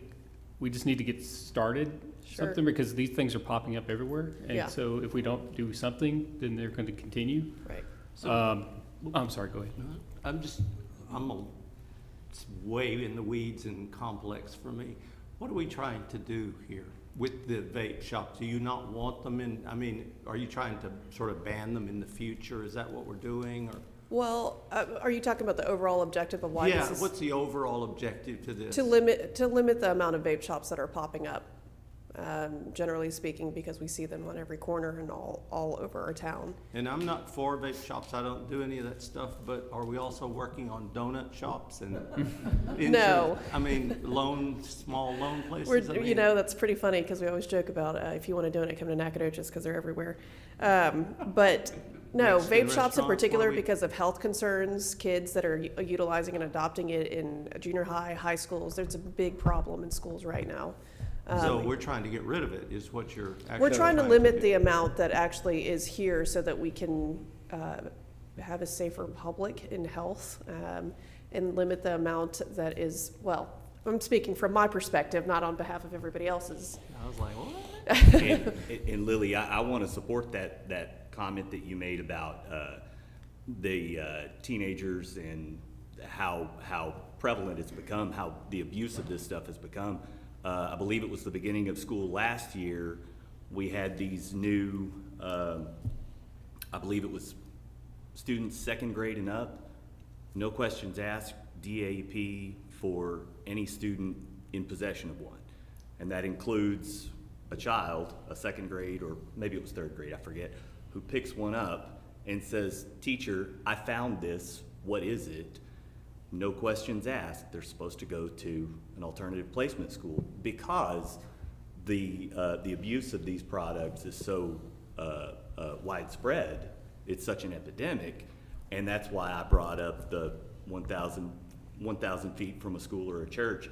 we just need to get started Sure. something, because these things are popping up everywhere. Yeah. And so if we don't do something, then they're going to continue. Right. I'm sorry, go ahead. It's way in the weeds and complex for me. What are we trying to do here with the vape shops? Do you not want them are you trying to sort of ban them in the future? Is that what we're doing, or? Well, are you talking about the overall objective of why this is? What's the overall objective to this? To limit the amount of vape shops that are popping up, generally speaking, because we see them on every corner and all over our town. And I'm not for vape shops, I don't do any of that stuff, but are we also working on donut shops and No. small loan places? That's pretty funny, because we always joke about, if you want a donut, come to Nacogdoches, because they're everywhere. But no, Mexican vape shops in restaurants, particular, why we- because of health concerns, kids that are utilizing and adopting it in junior high schools, there's a big problem in schools right now. So we're trying to get rid of it, is what you're actually. We're trying to do. limit the amount that actually is here so that we can have a safer public in health, and limit the amount that is, well, I'm speaking from my perspective, not on behalf of everybody else's. I was like, what? And Lily, I want to support that comment that you made about teenagers and how prevalent it's become, how the abuse of this stuff has become. I believe it was the beginning of school last year, we had these new, I believe it was students 2nd grade and up, no questions asked, DAP for any student in possession of one. And that includes a child, a 2nd grade, or maybe it was 3rd grade, I forget, who picks one up and says, "Teacher, I found this, what is it?" No questions asked, they're supposed to go to an alternative placement school because the abuse of these products is so widespread, it's such an epidemic, and that's why I brought up the 1,000 feet from a school or a church.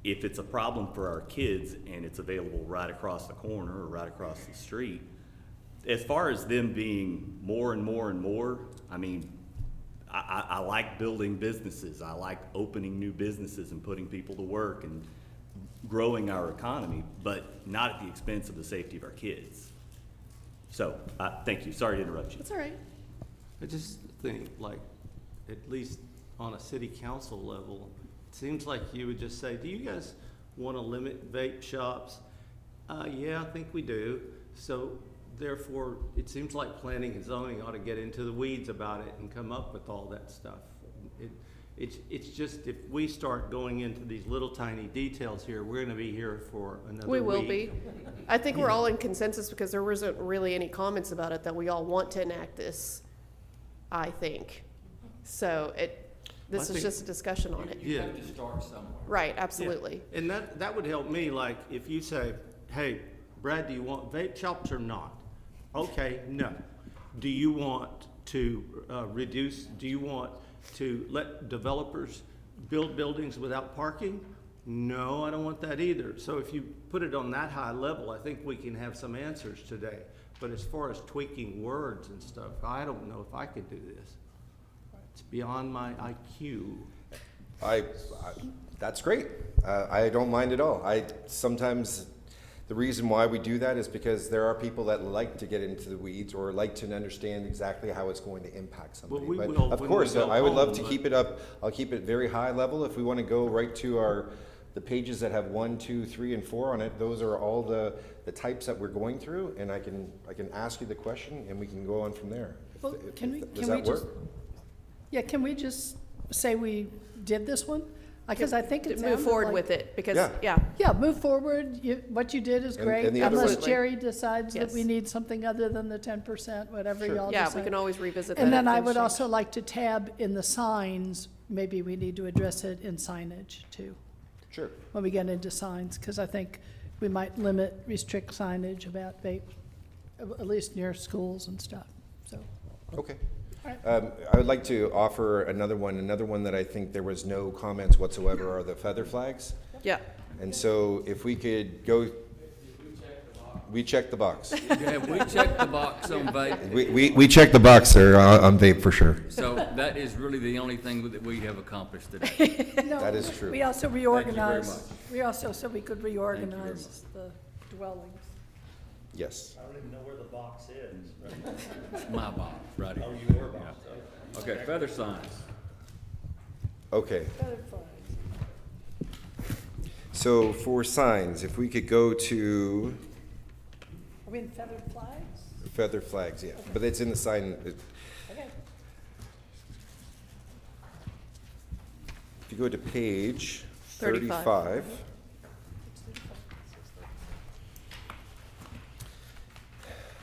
If it's a problem for our kids and it's available right across the corner or right across the street, as far as them being more and more and more, I mean, I like building businesses. I like opening new businesses and putting people to work and growing our economy, but not at the expense of the safety of our kids. So, thank you. Sorry to interrupt you. That's all right. I just think, like, at least on a city council level, it seems like you would just say, do you guys want to limit vape shops? Yeah, I think we do. So therefore, it seems like planning and zoning ought to get into the weeds about it and come up with all that stuff. It's just, if we start going into these little tiny details here, we're gonna be here for another week. We will be. I think we're all in consensus because there wasn't really any comments about it that we all want to enact this, I think. So this is just a discussion on it. Yeah. to start somewhere. Right, absolutely. Yeah. And that would help me, like, if you say, hey, Brad, do you want vape shops or not? Okay, no. Do you want to do you want to let developers build buildings without parking? No, I don't want that either. So if you put it on that high level, I think we can have some answers today. But as far as tweaking words and stuff, I don't know if I could do this. It's beyond my IQ. That's great. I don't mind at all. Sometimes the reason why we do that is because there are people that like to get into the weeds or like to understand exactly how it's going to impact somebody. Well, we But will of when course, we go I would love home, to but- keep it up. I'll keep it very high level. If we want to go right to the pages that have 1, 2, 3, and 4 on it, those are all the types that we're going through, and I can ask you the question, and we can go on from there. Well, Does can we that just, work? yeah, can we just say we did this one? Because I think it's. Move forward with it because, Yeah. yeah. Yeah, move forward. What you did is And- great, and the other unless one- Jerry decides that Yes. we need something other than the 10%, whatever Sure. y'all Yeah, decide. we can always revisit that. And then if I things would change. also like to tab in the signs, maybe we need to address it in signage too, Sure. when we get into signs, because I think we might restrict signage about vape, at least near schools and stuff, so. Okay. All I would like to offer another one that I think there was no comments whatsoever are the feather flags. Yeah. And so if we could go, we checked the box. Yeah, we checked the box on vape, We checked the box, sir, on vape for sure. so that is really the only thing that we have accomplished today. No, That is true. We also Thank you very reorganized, much. we also said we could reorganize the dwellings. Yes. I don't even know where the box is. It's my box, right here. Oh, your box. Okay, feather signs. Okay, Feather flags. so for signs, if we could go to I mean, feathered flags? feather flags, yeah, but it's in the sign. Okay. If you go to page 35. 35.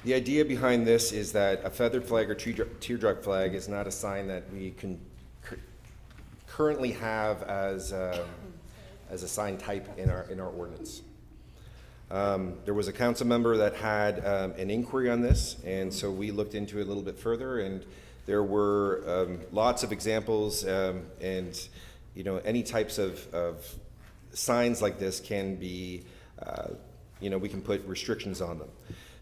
The idea behind this is that a feathered flag or teardrop flag is not a sign that we can currently have as a sign type in our ordinance. There was a council member that had an inquiry on this, and so we looked into it a little bit further, and there were lots of examples, and any types of signs like this can be, we can put restrictions on them.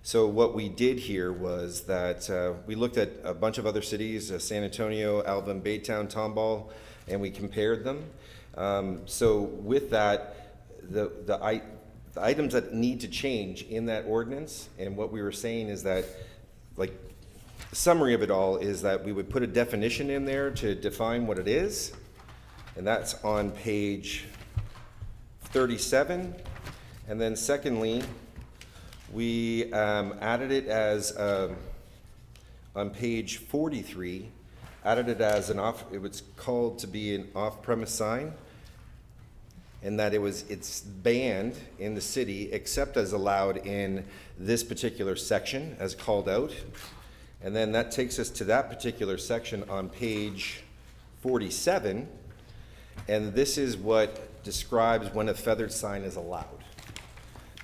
So what we did here was that we looked at a bunch of other cities, San Antonio, Alvin, Baytown, Tomball, and we compared them. So with that, the items that need to change in that ordinance, and what we were saying is that, like, summary of it all is that we would put a definition in there to define what it is, and that's on page 37. And then secondly, we added it as, on page 43, added it as it was called to be an off-premise sign, and that it's banned in the city except as allowed in this particular section as called out. And then that takes us to that particular section on page 47, and this is what describes when a feathered sign is allowed.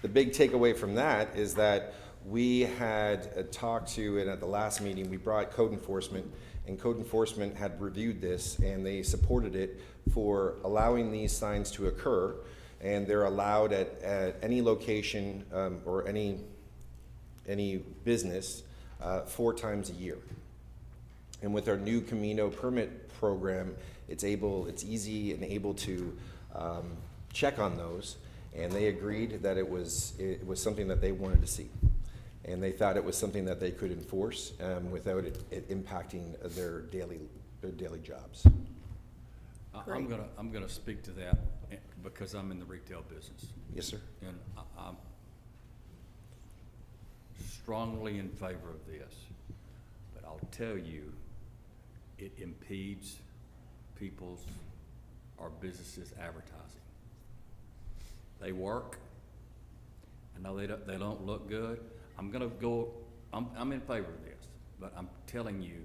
The big takeaway from that is that we had talked to, and at the last meeting, we brought code enforcement, and code enforcement had reviewed this, and they supported it for allowing these signs to occur, and they're allowed at any location or any business 4 times a year. And with our new Camino permit program, it's easy and able to check on those, and they agreed that it was something that they wanted to see. And they thought it was something that they could enforce without it impacting their daily jobs. I'm gonna speak to that because I'm in the retail business. Yes, sir. And I'm strongly in favor of this, but I'll tell you, it impedes people's or businesses' advertising. They work. I know they don't look good. I'm in favor of this, but I'm telling you,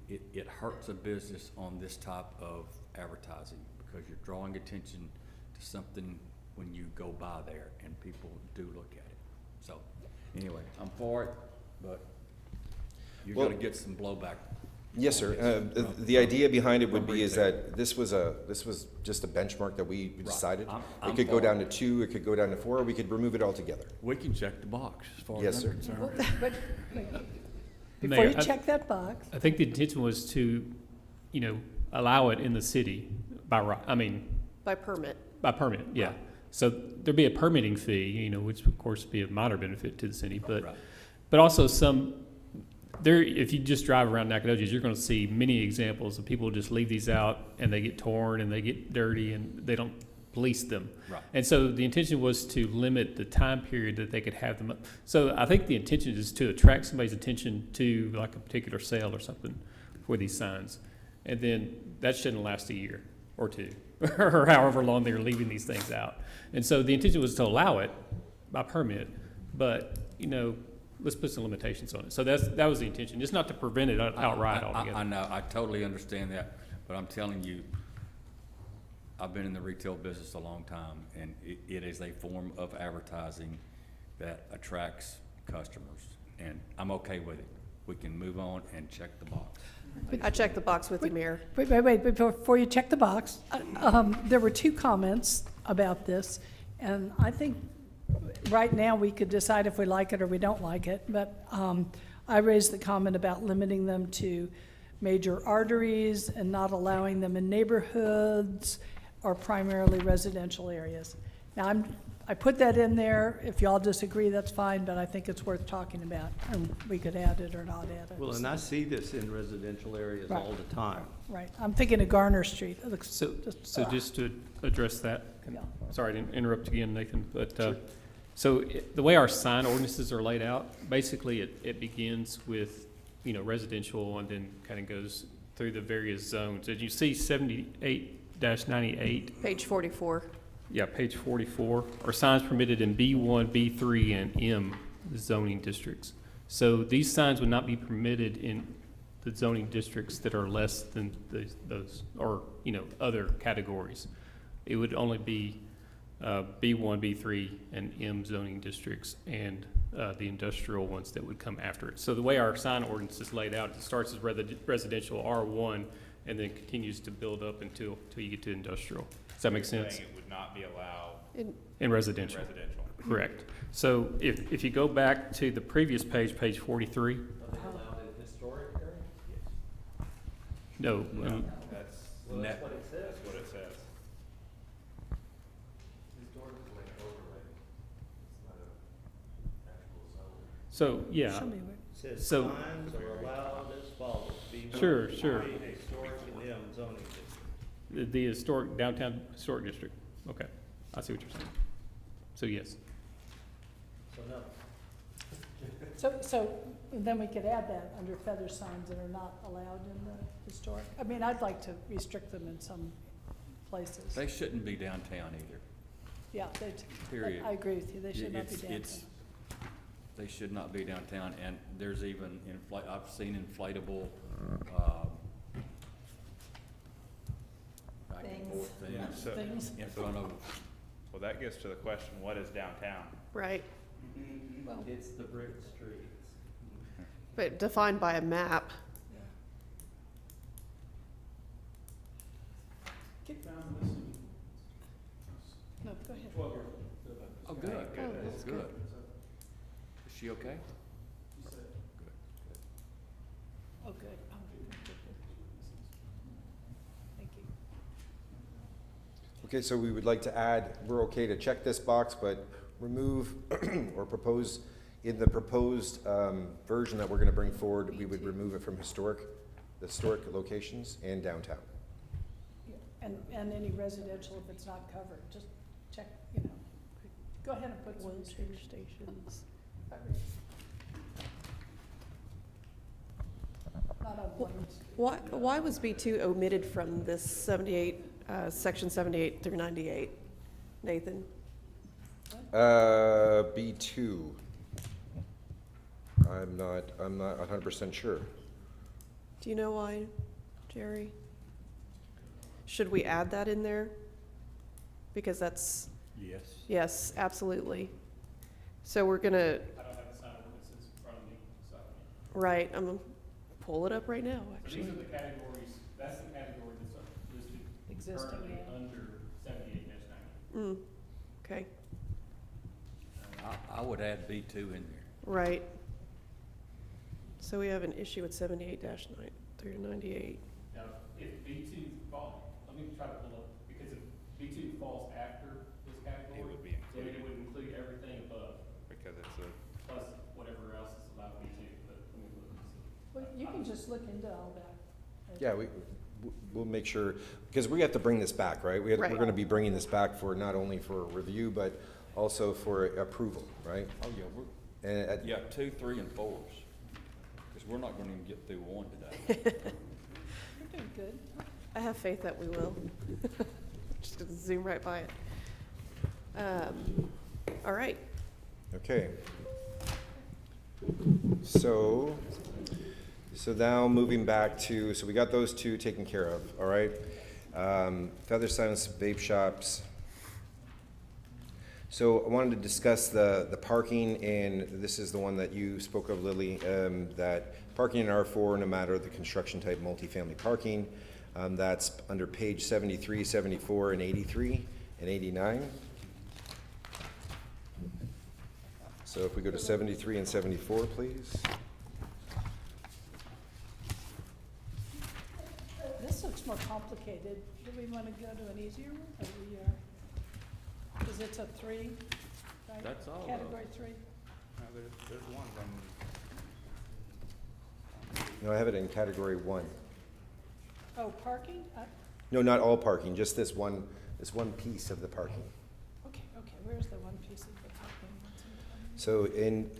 it hurts a business on this type of advertising because you're drawing attention to something when you go by there and people do look at it. So anyway, I'm for it, but you're gonna get some blowback. Yes, sir. The idea behind it would be is that this was just a benchmark that we decided. It could go down to 2, it could go down to 4, or we could remove it altogether. We can check the box as far Yes, as sir. I'm concerned. But before Mayor, you check that box, I think the intention was to, allow it in the city by right, By permit. by permit, yeah. So there'd be a permitting fee, which of course would be a minor benefit to the city, Right. but also if you just drive around Nacogdoches, you're gonna see many examples of people just leave these out and they get torn and they get dirty and they don't police them. Right. And so the intention was to limit the time period that they could have them up. So I think the intention is to attract somebody's attention to like a particular sale or something for these signs. And then that shouldn't last a year or 2, or however long they're leaving these things out. And so the intention was to allow it by permit, but, let's put some limitations on it. So that was the intention. It's not to prevent it outright altogether. I know, I totally understand that, but I'm telling you, I've been in the retail business a long time, and it is a form of advertising that attracts customers, and I'm okay with it. We can move on and check the box. I checked the box with the mayor. wait, before you check the box, there were 2 comments about this, and I think right now we could decide if we like it or we don't like it, but I raised the comment about limiting them to major arteries and not allowing them in neighborhoods or primarily residential areas. Now, I put that in there. If y'all disagree, that's fine, but I think it's worth talking about, and we could add it or not add it. Well, and I see this in residential areas Right. all the time. Right, I'm thinking of Garner Street. It looks So just to address that, Yeah. sorry to interrupt again, Nathan, but, the way our sign ordinances are laid out, basically it begins with, residential and then kind of goes through the various zones. As you see 78-98, Page 44. yeah, page 44, are signs permitted in B1, B3, and M zoning districts. So these signs would not be permitted in the zoning districts that are less than those, or, other categories. It would only be B1, B3, and M zoning districts, and the industrial ones that would come after it. So the way our sign ordinance is laid out, it starts as residential R1, and then continues to build up until you get to industrial. Does that make sense? Saying it would not be allowed In in residential, residential. correct. So if you go back to the previous page, page 43, Are they allowed in historic areas? no, That's, Well, that's what it says. that's what it says. Historically overlay. It's not an actual zone. so, yeah. Show me Says So- signs are allowed as follows. B1, Sure, sure. B, historic and M zoning district. The historic, downtown historic district, okay, I see what you're saying. So yes, So no. So then we could add that under feather signs that are not allowed in the historic. I mean, I'd like to restrict them in some places. They shouldn't be downtown either. Yeah, Period. I agree with you, they should not be It's- downtown. They should not be downtown, and there's even I've seen inflatable, back and forth things So- Things. in front of, Well, that gets to the question, what is downtown? Right, It's the brick streets. but defined by a map. No, go ahead. oh, good, Oh, that's good. Is she okay? Oh, good. Oh, good. Thank you. Okay, so we would like to add, we're okay to check this box, but remove or propose, in the proposed version that we're gonna bring forward, we would remove it from the historic locations and downtown. Yeah, and any residential, if it's not covered, just check, go ahead and put some Stations. not on one. Why was B2 omitted from this 78, section 78 through 98? Nathan? B2. I'm not 100% sure. Do you know why, Jerry? Should we add that in there? Because that's, Yes. yes, absolutely. So we're gonna, I don't have the sign ordinances in front of me, so. right, I'm gonna pull it up right now, But actually. these are the categories, that's the category that's listed Existing, currently yeah. under 78-90. Okay, I would add B2 in there. right. So we have an issue with 78-9 through 98. Now, if B2 falls, let me try to pull up, because if B2 falls after this category, It would be then included. it would include everything above, Because it's a, plus whatever else is allowed B2, but let me look and see. Well, you can just look into all that. Yeah, we'll make sure, because we have to bring this back, right? We're Right. gonna be bringing this back for, not only for review, but also for approval, right? Oh, yeah, And yeah, 2, 3, and 4s. Because we're not gonna even get through 1 today. You're doing good. I have faith that we will. Just gonna zoom right by it. All right, Okay. So now moving back to, so we got those two taken care of, all right? Feather Silence Vape Shops. So I wanted to discuss the parking, and this is the one that you spoke of, Lily, that parking in R4, no matter the construction type, multifamily parking. That's under page 73, 74, and 83, and 89. So if we go to 73 and 74, please. This looks more complicated. Do we want to go to an easier one? Or we, because it's a 3, right? That's all of Category 3. no, there's ones No, I have it in category 1. Oh, parking? No, not all parking, just this one piece of the parking. Okay, where's the one piece of the parking? So in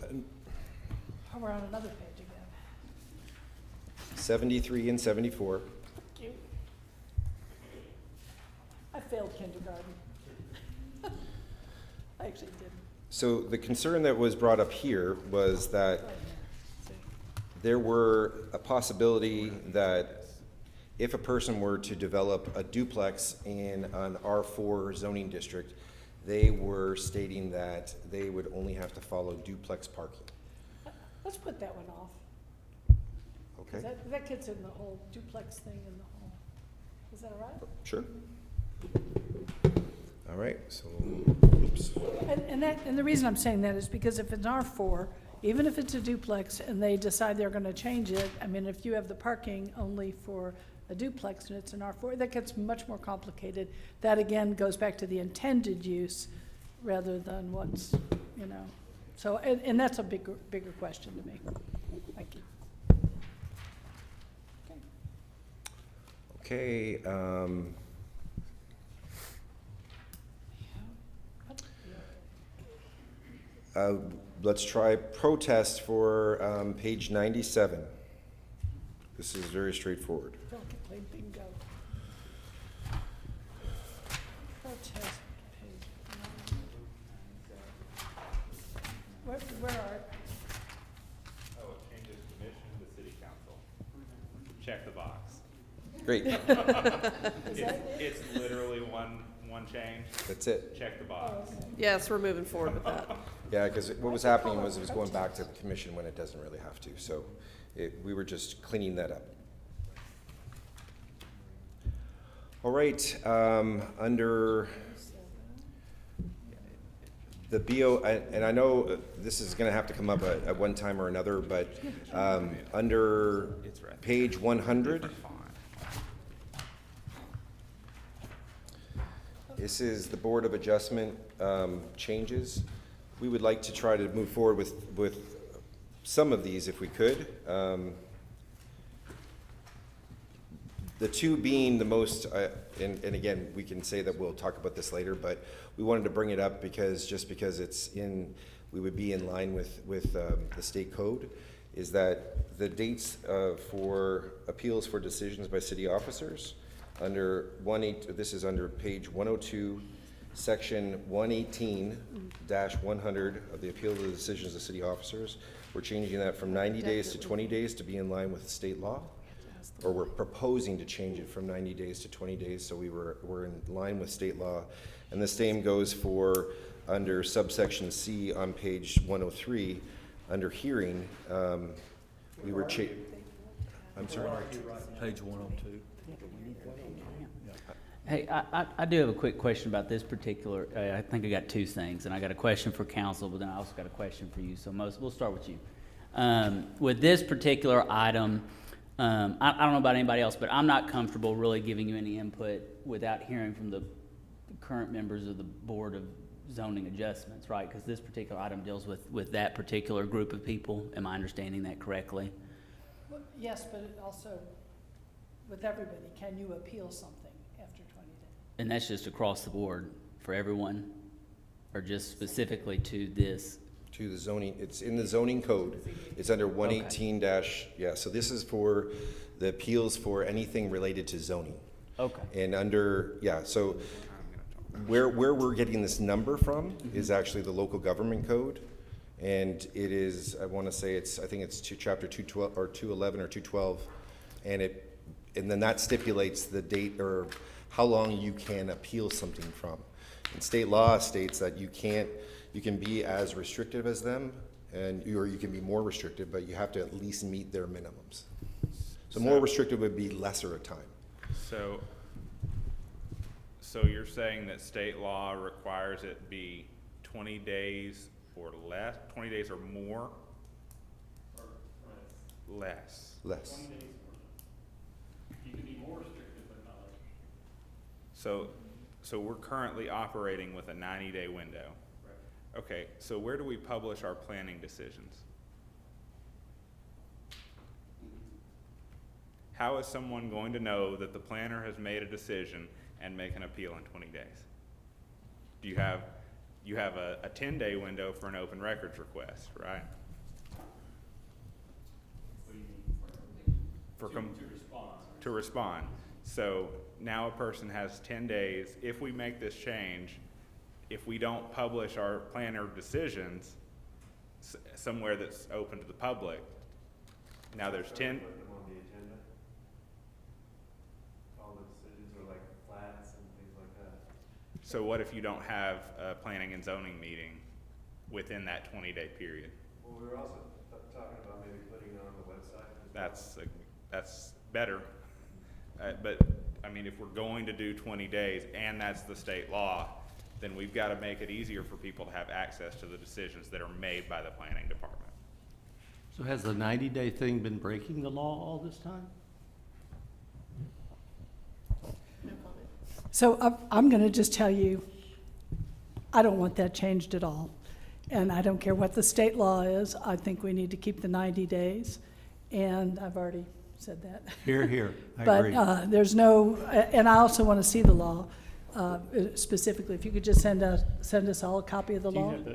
Oh, we're on another page again. 73 and 74, Cute. I failed kindergarten. I actually didn't. so the concern that was brought up here was that Right here. See? there were a possibility that if a person were to develop a duplex in an R4 zoning district, they were stating that they would only have to follow duplex parking. Let's put that one off. 'Cause Okay? that gets in the whole duplex thing and the whole, is that all right? Sure. All right, so, oops. And the reason I'm saying that is because if it's R4, even if it's a duplex and they decide they're gonna change it, I mean, if you have the parking only for a duplex and it's an R4, that gets much more complicated. That again goes back to the intended use rather than what's, so, and that's a bigger question to me. Thank you. Okay, let's try protest for page 97. This is very straightforward. I feel like I played bingo. Protest page. Where are, Oh, it changes commission to city council. Check the box. Great, It's literally one change. that's it. Check the box. Yes, we're moving forward with that. Yeah, because what was happening was it was going back to the commission when it doesn't really have to, so we were just cleaning that up. All right, under the BO, and I know this is gonna have to come up at one time or another, but under page 100, this is the Board of Adjustment changes. We would like to try to move forward with some of these if we could. The two being the most, and again, we can say that we'll talk about this later, but we wanted to bring it up because, just because it's in, we would be in line with the state code, is that the dates for appeals for decisions by city officers, under this is under page 102, section 118-100 of the appeal of the decisions of city officers. We're changing that from 90 days to 20 days to be in line with state law. Or we're proposing to change it from 90 days to 20 days, so we're in line with state law. And the same goes for under subsection C on page 103, under hearing, we were I'm sorry? Page 102. Hey, I do have a quick question about this particular, I think I got two things, and I got a question for council, but then I also got a question for you, so we'll start with you. With this particular item, I don't know about anybody else, but I'm not comfortable really giving you any input without hearing from the current members of the Board of Zoning Adjustments, right? Because this particular item deals with that particular group of people. Am I understanding that correctly? well, yes, but it also, with everybody, can you appeal something after 20 days? And that's just across the board for everyone, or just specifically to this? To the zoning, it's in the zoning code. It's under 118 yeah, so this is for the appeals for anything related to zoning. Okay. And under, yeah, so where we're getting this number from is actually the local government code. And it is, I want to say I think it's chapter 212 or 211 or 212. And then that stipulates the date or how long you can appeal something from. And state law states that you can be as restrictive as them, or you can be more restrictive, but you have to at least meet their minimums. So more restrictive would be lesser a time. So you're saying that state law requires it be 20 days or less, 20 days or more? Or less? Less. You can be more restrictive, but not less. So we're currently operating with a 90-day window. Okay, so where do we publish our planning decisions? How is someone going to know that the planner has made a decision and make an appeal in 20 days? Do you have a 10-day window for an open records request, right? To respond. So now a person has 10 days. If we make this change, if we don't publish our planner decisions somewhere that's open to the public, now there's 10. Put them on the agenda. All the decisions are like flats and things like that. So what if you don't have a planning and zoning meeting within that 20-day period? Well, we were also talking about maybe putting it on the website as well. That's better. But, I mean, if we're going to do 20 days and that's the state law, then we've got to make it easier for people to have access to the decisions that are made by the planning department. So has the 90-day thing been breaking the law all this time? So I'm going to just tell you, I don't want that changed at all. And I don't care what the state law is, I think we need to keep the 90 days. And I've already said that. Here, here, I But agree. there's no, and I also want to see the law specifically. If you could just send us all a copy of the Do you law. have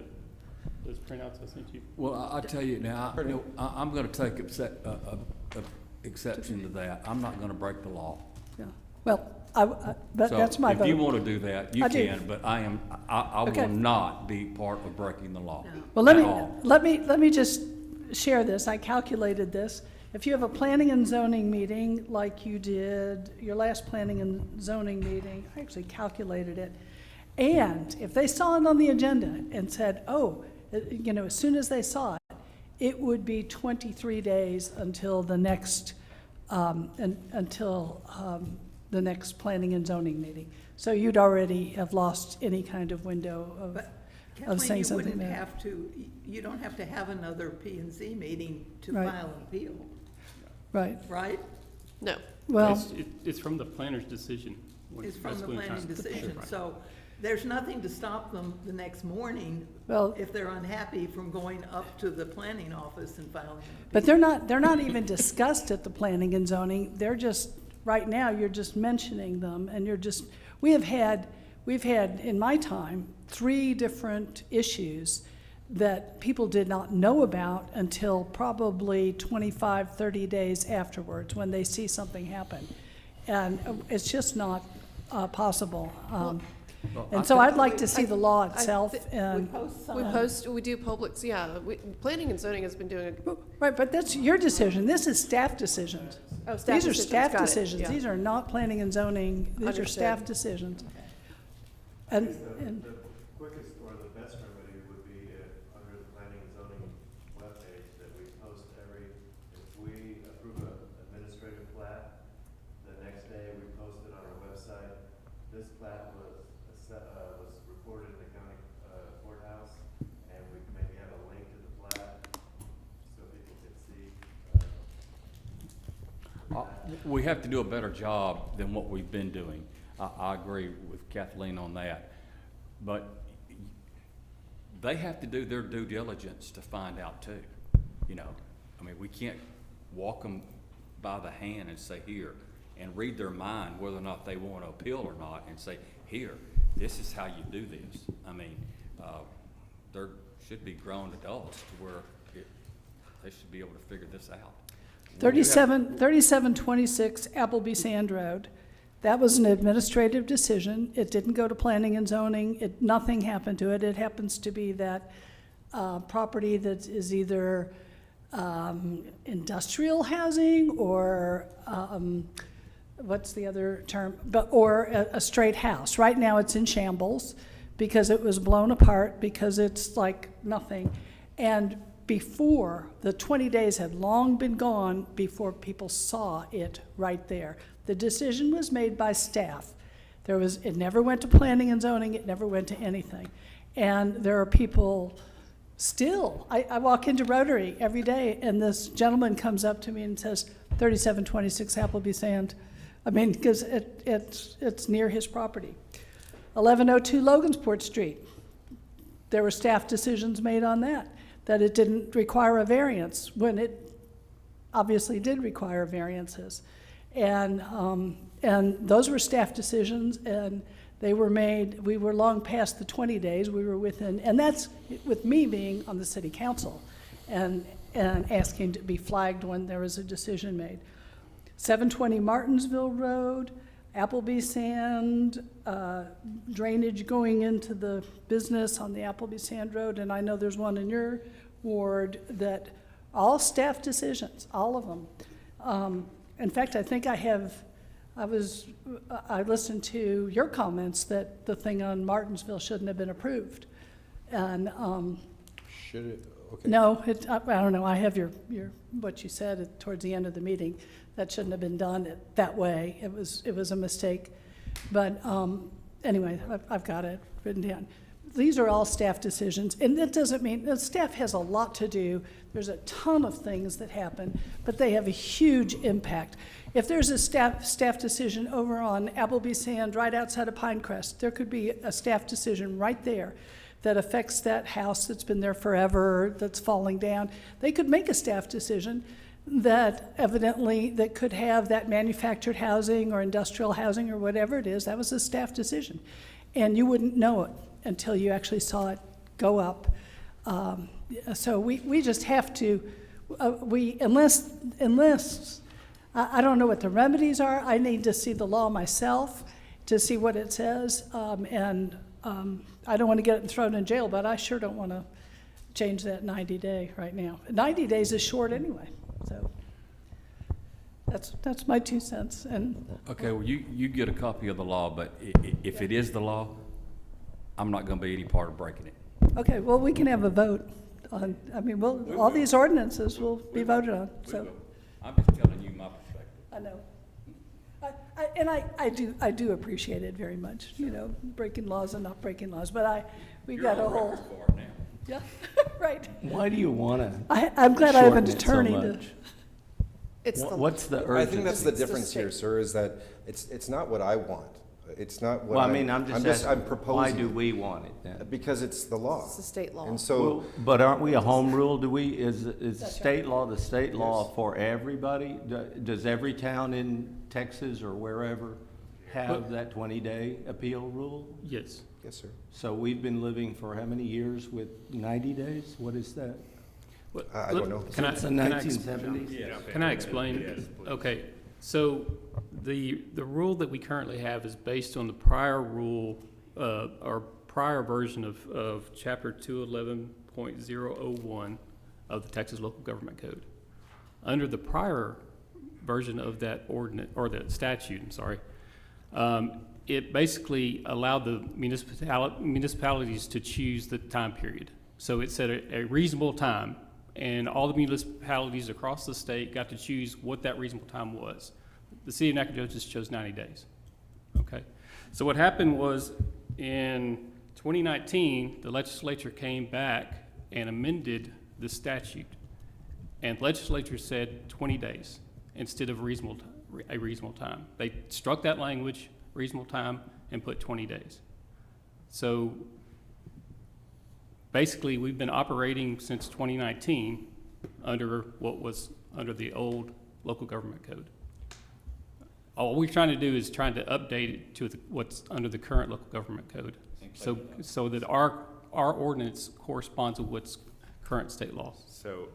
those printouts I sent you? Well, I tell you now, I'm gonna take exception to that. I'm not gonna break the law. Yeah. Well, but So that's my vote. if you want to do that, you I do. can, but I Okay. will not be part of breaking the law. Well, at all. let me just share this. I calculated this. If you have a planning and zoning meeting like you did, your last planning and zoning meeting, I actually calculated it. And if they saw it on the agenda and said, oh, you know, as soon as they saw it, it would be 23 days until the next, the next planning and zoning meeting. So you'd already have lost any kind of window of Kathleen, saying you something wouldn't there. have to, you don't have to have another P and Z meeting to Right. file an appeal, Right. right? No. Well, It's from the planner's decision. when- It's from that's the when it's planning time. decision, Right. so there's nothing to stop them the next morning well, if they're unhappy from going up to the planning office and filing an but they're not even discussed at the planning and zoning. They're just, right now, you're just mentioning them, and you're just, we've had, in my time, 3 different issues that people did not know about until probably 25, 30 days afterwards, when they see something happen. And it's just not possible. And so I'd like to see the law itself, and, We do publics, yeah, planning and zoning has been doing right, but that's your decision. This is staff decisions. a. These are staff got it, decisions. yeah. These are not planning and zoning. These are Understood. staff decisions. And, The quickest or the best remedy would be if, under the planning and zoning webpage, that we post if we approve an administrative plat, the next day we post it on our website. This plat was recorded in the county courthouse, and we maybe have a link to the plat so people can see. We have to do a better job than what we've been doing. I agree with Kathleen on that. But they have to do their due diligence to find out too, you know? I mean, we can't walk them by the hand and say, here, and read their mind whether or not they want to appeal or not, and say, here, this is how you do this. I mean, there should be grown adults to where they should be able to figure this out. 3726 Appleby Sand Road. That was an administrative decision. It didn't go to planning and zoning. Nothing happened to it. It happens to be that property that is either industrial housing or what's the other term? Or a straight house. Right now it's in shambles because it was blown apart, because it's like nothing. And before, the 20 days had long been gone before people saw it right there. The decision was made by staff. It never went to planning and zoning, it never went to anything. And there are people still, I walk into Rotary every day and this gentleman comes up to me and says, 3726 Appleby Sand. I mean, because it's near his property. 1102 Logansport Street. There were staff decisions made on that it didn't require a variance, when it obviously did require variances. And those were staff decisions, and they were made, we were long past the 20 days, we were within, and that's with me being on the city council and asking to be flagged when there was a decision made. 720 Martinsville Road, Appleby Sand, drainage going into the business on the Appleby Sand Road, and I know there's one in your ward that, all staff decisions, all of them. In fact, I think I listened to your comments that the thing on Martinsville shouldn't have been approved. And, Should it, okay. no, I don't know, I have what you said towards the end of the meeting. That shouldn't have been done that way. It was a mistake. But anyway, I've got it written down. These are all staff decisions, and that doesn't mean, the staff has a lot to do. There's a ton of things that happen, but they have a huge impact. If there's a staff decision over on Appleby Sand right outside of Pinecrest, there could be a staff decision right there that affects that house that's been there forever, that's falling down, they could make a staff decision that evidently, that could have that manufactured housing or industrial housing or whatever it is, that was a staff decision. And you wouldn't know it until you actually saw it go up. So we just have to, unless I don't know what the remedies are, I need to see the law myself to see what it says. I don't want to get it thrown in jail, but I sure don't want to change that 90-day right now. 90 days is short anyway, so that's my 2 cents. And Okay, well, you get a copy of the law, but if it is the law, I'm not gonna be any part of breaking it. okay, well, we can have a vote on, I mean, all these ordinances will be voted on, so. I'm just telling you my perspective. I know. I do appreciate it very much, you know, breaking laws and not breaking laws, but we got a whole, For it now. yeah, right. Why do you want to? I'm glad I have an shorten it so attorney to, much? It's the, What's the I urgency? think that's the It's the difference here, state. sir, is that it's not what I want. It's not what Well, I mean, I'm just I'm asking, why proposing. do we want it then? Because it's the law. it's the state law. And so, But aren't we a home rule? Is That's state law the state law for everybody? Does every town in Texas or wherever have that 20-day appeal rule? Yes. yes, sir. So we've been living for how many years with 90 days? What is that? I don't know. Can I, Since the can I 1970s? Can I explain? Okay, so the rule that we currently have is based on the prior rule, or prior version of chapter 211.001 of the Texas Local Government Code. Under the prior version of that ordinance, or the statute, I'm sorry, it basically allowed the municipalities to choose the time period. So it set a reasonable time, and all the municipalities across the state got to choose what that reasonable time was. The city of Nacogdoches chose 90 days, okay? So what happened was, in 2019, the legislature came back and amended the statute, and the legislature said 20 days instead of a reasonable time. They struck that language, reasonable time, and put 20 days. So basically, we've been operating since 2019 under what was under the old local government code. All we're trying to do is trying to update it to what's under the current local government code, so that our ordinance corresponds with what's current state law. So,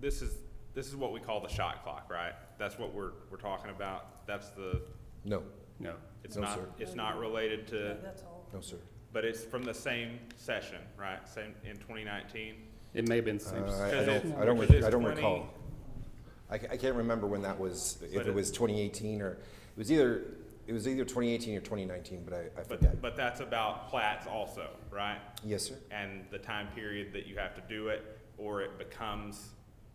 this is what we call the shot clock, right? That's what we're talking about. That's the, No, No. it's No, not, sir. it's not related to, that's all. no, sir. but it's from the same session, right? Same, in 2019? It may have been the same. I Because don't it's I don't 20 recall. I can't remember when that was, if But it was 2018 or, it was either 2018 or 2019, but I forget. But that's about plats also, right? Yes, sir. And the time period that you have to do it, or it becomes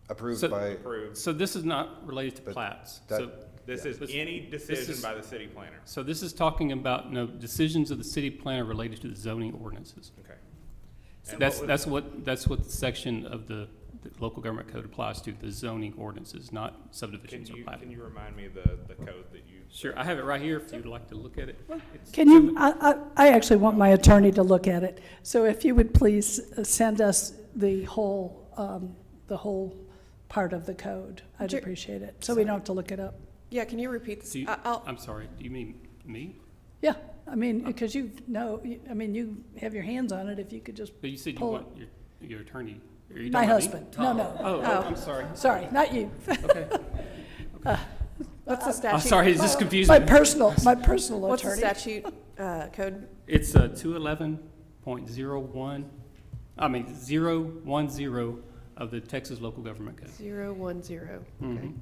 Approved So- by, approved. So this is not related to But plats. that- So This Yeah. is This- any decision is- by the city planner. So this is talking about, decisions of the city planner related to the zoning ordinances. Okay. So And that's what the section of the local government code applies to, the zoning ordinances, not Can subdivisions or you, plat. can you remind me of the code that you? Sure, I have it right here if you'd like to look at it. It's Can you, I actually want my attorney to look at it, so if you would please send us the whole part of the code, I'd Jer- appreciate it, so we don't have to look it up. Yeah, can you repeat this? Do you- I'll, I'm sorry, do you mean me? Yeah, I mean, because you have your hands on it, if you could just, But you said you Pull want your attorney. Are you my talking about me? husband, no. Oh, I'm sorry. Sorry, not you. Okay. what's the statute? I'm sorry, is this confusing? My personal What's the attorney. statute, code? It's 211.01, 010 of the Texas Local Government Code. 010, Mhm. okay.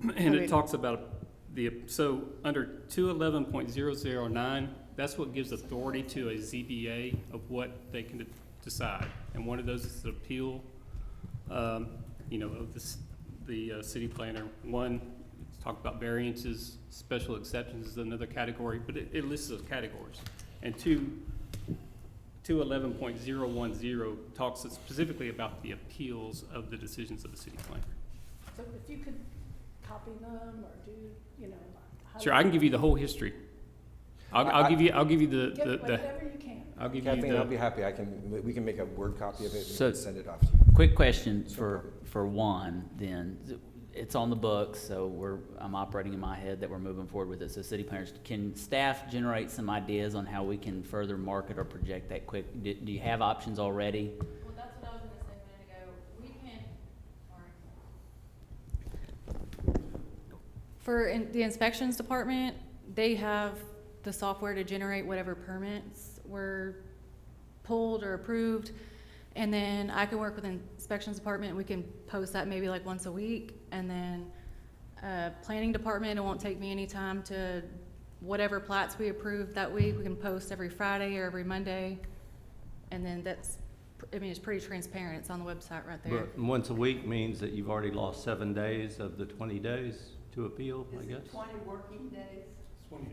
And I it mean- talks about so under 211.009, that's what gives authority to a ZBA of what they can decide. And one of those is the appeal, of the city planner. One, it's talked about variances, special exceptions is another category, but it lists those categories. And 211.010 talks specifically about the appeals of the decisions of the city planner. So if you could copy them or do, Sure, I can give you the whole history. I'll give you the, Get the, whatever you can. I'll give you Kathleen, I'll be the, happy. We can make a Word copy of it So- and send it off to you. Quick question for Juan, then. It's on the books, so I'm operating in my head that we're moving forward with it. So city planners, can staff generate some ideas on how we can further market or project that quick? Do you have options already? Well, that's what I was gonna say a minute ago. We can, the inspections department, they have the software to generate whatever permits were pulled or approved. And then I can work with the inspections department, we can post that maybe like once a week. And then, planning department, it won't take me any time to, whatever plats we approve that week, we can post every Friday or every Monday. And then it's pretty transparent, it's on the website right there. But once a week means that you've already lost 7 days of the 20 days to appeal, I guess? 20 working days? 20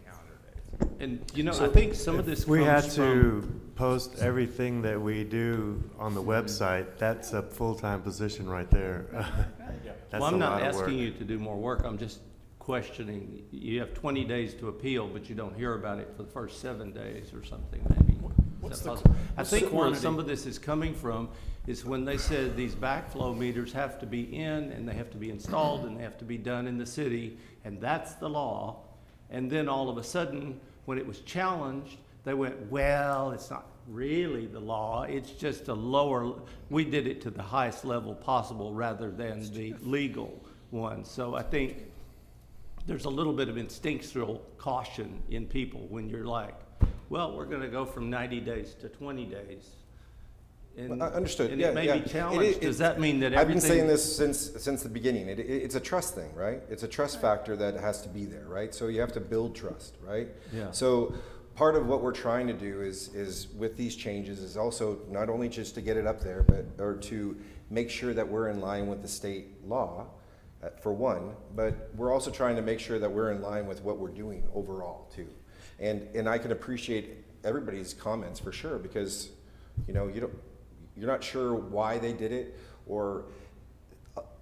calendar days. And, you know, I think some of this We had comes to from, post everything that we do on the website. That's a full-time position right there. That's well, I'm a not lot of work. asking you to do more work, I'm just questioning, you have 20 days to appeal, but you don't hear about it for the first 7 days or something, maybe. What's Is the that qu- possible? I what's the think where quantity? some of this is coming from is when they said these backflow meters have to be in, and they have to be installed, and they have to be done in the city, and that's the law. And then all of a sudden, when it was challenged, they went, well, it's not really the law, it's just a lower, we did it to the highest level possible rather than the legal one. So I think there's a little bit of instinctual caution in people when you're like, well, we're gonna go from 90 days to 20 days. And, Well, understood. and Yeah, it may yeah. be challenged. Does that mean that I've been everything? saying this since the beginning. It's a trust thing, right? It's a trust factor that has to be there, right? So you have to build trust, right? Yeah. So part of what we're trying to do is with these changes is also not only just to get it up there, or to make sure that we're in line with the state law, for one, but we're also trying to make sure that we're in line with what we're doing overall too. And I can appreciate everybody's comments for sure, because you're not sure why they did it, or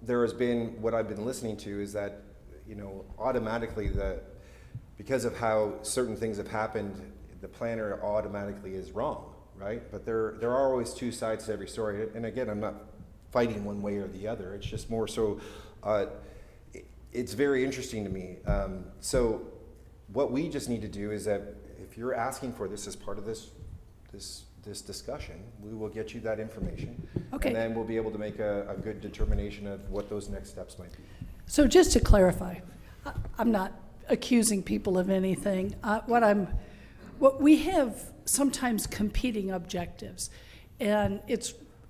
there has been, what I've been listening to is that, automatically because of how certain things have happened, the planner automatically is wrong, right? But there are always two sides to every story. And again, I'm not fighting one way or the other. It's just more so, it's very interesting to me. So what we just need to do is that if you're asking for this as part of this discussion, we will get you that information. Okay. And then we'll be able to make a good determination of what those next steps might be. So just to clarify, I'm not accusing people of anything. What we have sometimes competing objectives, and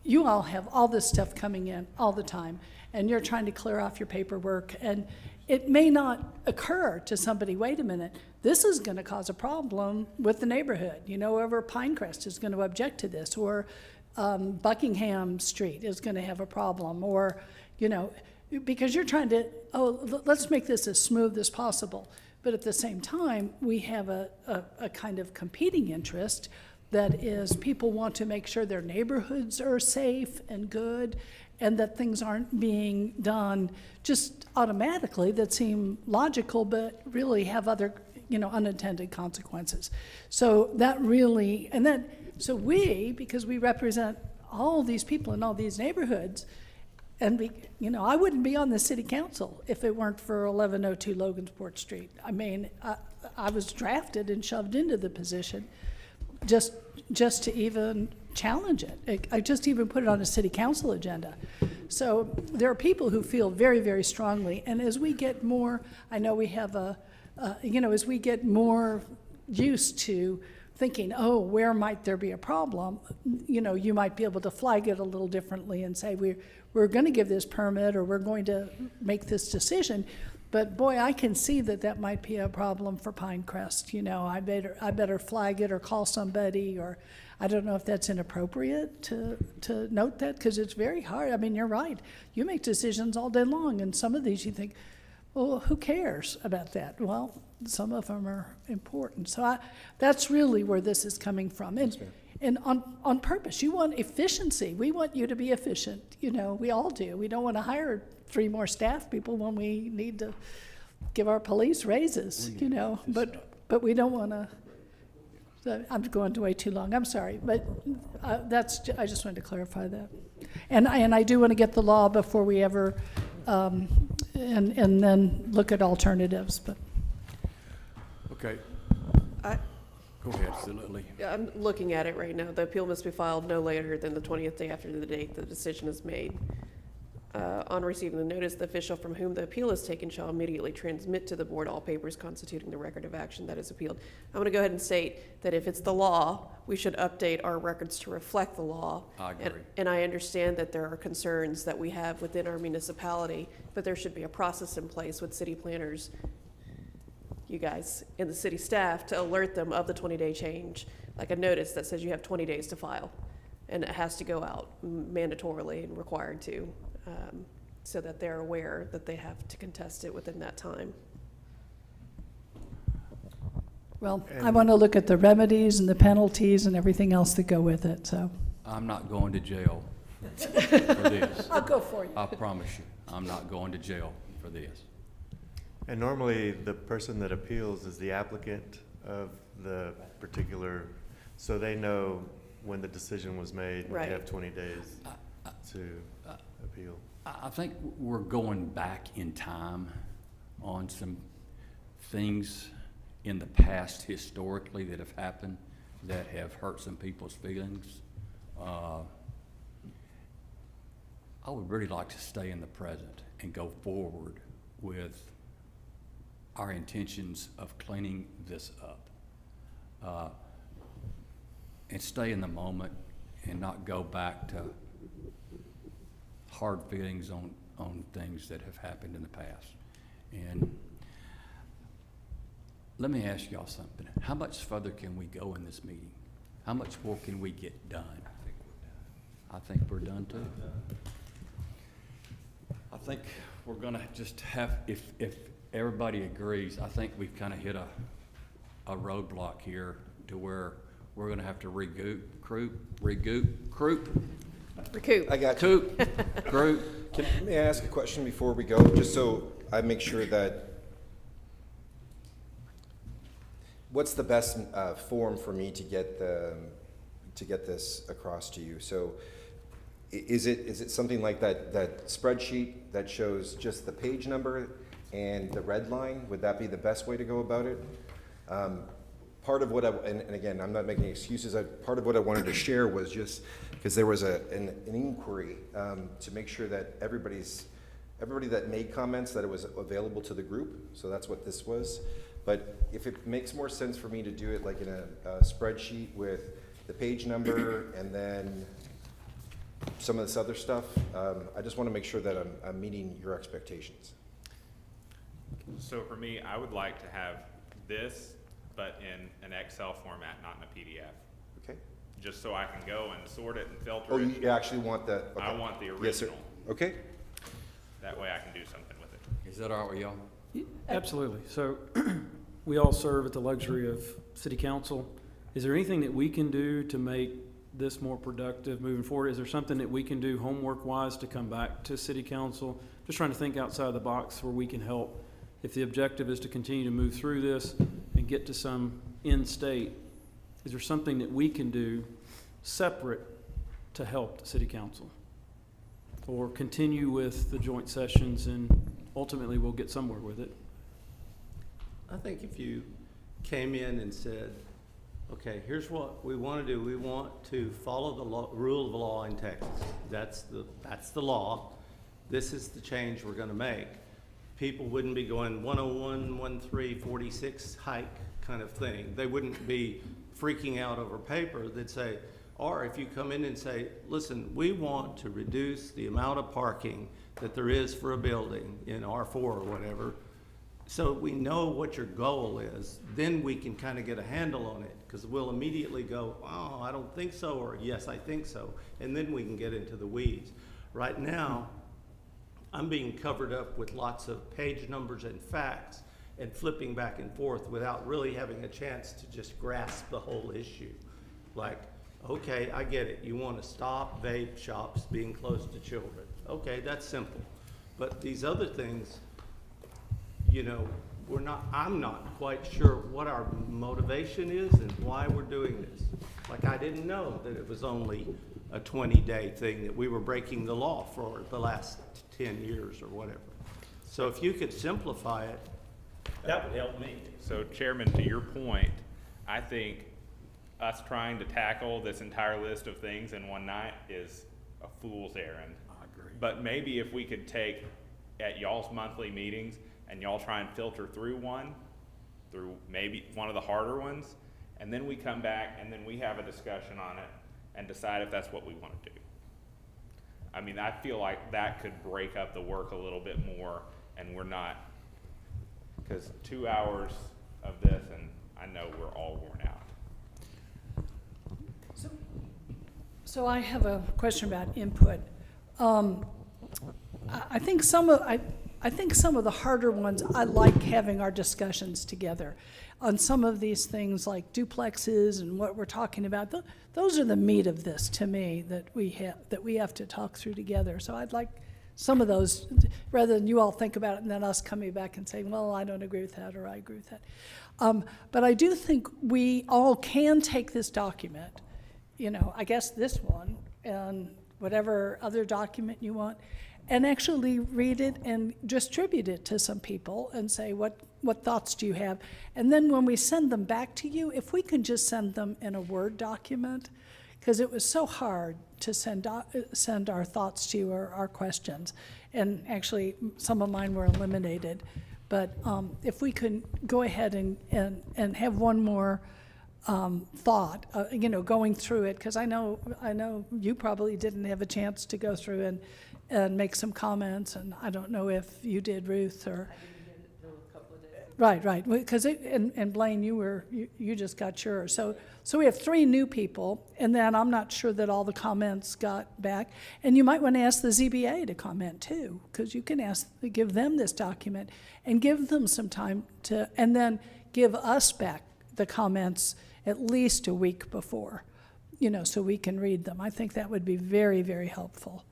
you all have all this stuff coming in all the time, and you're trying to clear off your paperwork, and it may not occur to somebody, wait a minute, this is going to cause a problem with the neighborhood. Over Pinecrest is going to object to this, or Buckingham Street is going to have a problem, or, because you're trying to, let's make this as smooth as possible. But at the same time, we have a kind of competing interest that is people want to make sure their neighborhoods are safe and good, and that things aren't being done just automatically that seem logical but really have other unintended consequences. So so we, because we represent all these people in all these neighborhoods, and I wouldn't be on the city council if it weren't for 1102 Logansport Street. I mean, I was drafted and shoved into the position just to even challenge it. I just even put it on a city council agenda. So there are people who feel very, very strongly, and as we get more, I know we have as we get more used to thinking, where might there be a problem? You might be able to flag it a little differently and say, we're going to give this permit, or we're going to make this decision. But boy, I can see that might be a problem for Pinecrest. I better flag it or call somebody, or I don't know if that's inappropriate to note that, because it's very hard. I mean, you're right. You make decisions all day long, and some of these you think, well, who cares about that? Well, some of them are important. So that's really where this is coming from. And on purpose, you want efficiency. We want you to be efficient. We all do. We don't want to hire 3 more staff people when we need to give our police raises, you know, but we don't want to, I'm going way too long, I'm sorry, but I just wanted to clarify that. And I do want to get the law before we ever, and then look at alternatives, but. Okay, I, go ahead, Lily. Yeah, I'm looking at it right now. The appeal must be filed no later than the 20th day after the date the decision is made. On receiving the notice, the official from whom the appeal is taken shall immediately transmit to the board all papers constituting the record of action that is appealed. I'm going to go ahead and state that if it's the law, we should update our records to reflect the law. I agree. And I understand that there are concerns that we have within our municipality, but there should be a process in place with city planners, you guys, and the city staff to alert them of the 20-day change, like a notice that says you have 20 days to file, and it has to go out mandatorily and required to, so that they're aware that they have to contest it within that time. Well, I want to look at the remedies and the penalties and everything else that go with it, so. I'm not going to jail for this. I'll go for you. I promise you, I'm not going to jail for this. And normally, the person that appeals is the applicant of the particular, so they know when the decision was made, and Right. they have 20 days to appeal. I think we're going back in time on some things in the past historically that have happened that have hurt some people's feelings. I would really like to stay in the present and go forward with our intentions of cleaning this up. And stay in the moment and not go back to hard feelings on things that have happened in the past. And let me ask y'all something. How much further can we go in this meeting? How much more can we get done? I think we're done too. I think we're gonna just have, if everybody agrees, I think we've kind of hit a roadblock here to where we're gonna have to recoup. I got you. Group. May I ask a question before we go, just so I make sure that, what's the best form for me to get this across to you? So is it something like that spreadsheet that shows just the page number and the red line? Would that be the best way to go about it? Part of what and again, I'm not making excuses, part of what I wanted to share was just, because there was an inquiry to make sure that everybody that made comments, that it was available to the group, so that's what this was. But if it makes more sense for me to do it like in a spreadsheet with the page number and then some of this other stuff, I just want to make sure that I'm meeting your expectations. So for me, I would like to have this, but in an Excel format, not in a PDF. Okay. Just so I can go and sort it and filter Oh, it. you actually want that? Okay. I want the Yes, sir. original. Okay. That way I can do something with it. Is that all right with y'all? Absolutely. So we all serve at the luxury of city council. Is there anything that we can do to make this more productive moving forward? Is there something that we can do homework-wise to come back to city council? Just trying to think outside the box where we can help. If the objective is to continue to move through this and get to some end state, is there something that we can do separate to help the city council? Or continue with the joint sessions and ultimately we'll get somewhere with it? I think if you came in and said, okay, here's what we want to do. We want to follow the rule of law in Texas. That's the law. This is the change we're going to make. People wouldn't be going 101, 13, 46 hike kind of thing. They wouldn't be freaking out over paper. They'd say, or if you come in and say, listen, we want to reduce the amount of parking that there is for a building in R4 or whatever, so we know what your goal is, then we can kind of get a handle on it, because we'll immediately go, oh, I don't think so, or yes, I think so, and then we can get into the weeds. Right now, I'm being covered up with lots of page numbers and facts and flipping back and forth without really having a chance to just grasp the whole issue. Like, okay, I get it. You want to stop vape shops being close to children. Okay, that's simple. But these other things, you know, I'm not quite sure what our motivation is and why we're doing this. Like, I didn't know that it was only a 20-day thing, that we were breaking the law for the last 10 years or whatever. So if you could simplify it, that would help me. So Chairman, to your point, I think us trying to tackle this entire list of things in one night is a fool's errand. I agree. But maybe if we could take at y'all's monthly meetings and y'all try and filter through maybe one of the harder ones, and then we come back and then we have a discussion on it and decide if that's what we want to do. I mean, I feel like that could break up the work a little bit more, and we're not, because 2 hours of this, and I know we're all worn out. So I have a question about input. I think some of the harder ones, I like having our discussions together on some of these things like duplexes and what we're talking about. Those are the meat of this to me that we have to talk through together. So I'd like some of those, rather than you all think about it and then us coming back and saying, well, I don't agree with that, or I agree with that. But I do think we all can take this document, you know, I guess this one, and whatever other document you want, and actually read it and distribute it to some people and say, what thoughts do you have? And then when we send them back to you, if we can just send them in a Word document, because it was so hard to send our thoughts to you, or our questions. And actually, some of mine were eliminated. But if we could go ahead and have one more thought, you know, going through it, because I know you probably didn't have a chance to go through and make some comments, and I don't know if you did, Ruth, or. I didn't get it till a couple of days. Right, because and Blaine, you just got yours. So we have 3 new people, and then I'm not sure that all the comments got back. And you might want to ask the ZBA to comment too, because you can give them this document and give them some time to, and then give us back the comments at least a week before, you know, so we can read them. I think that would be very, very helpful.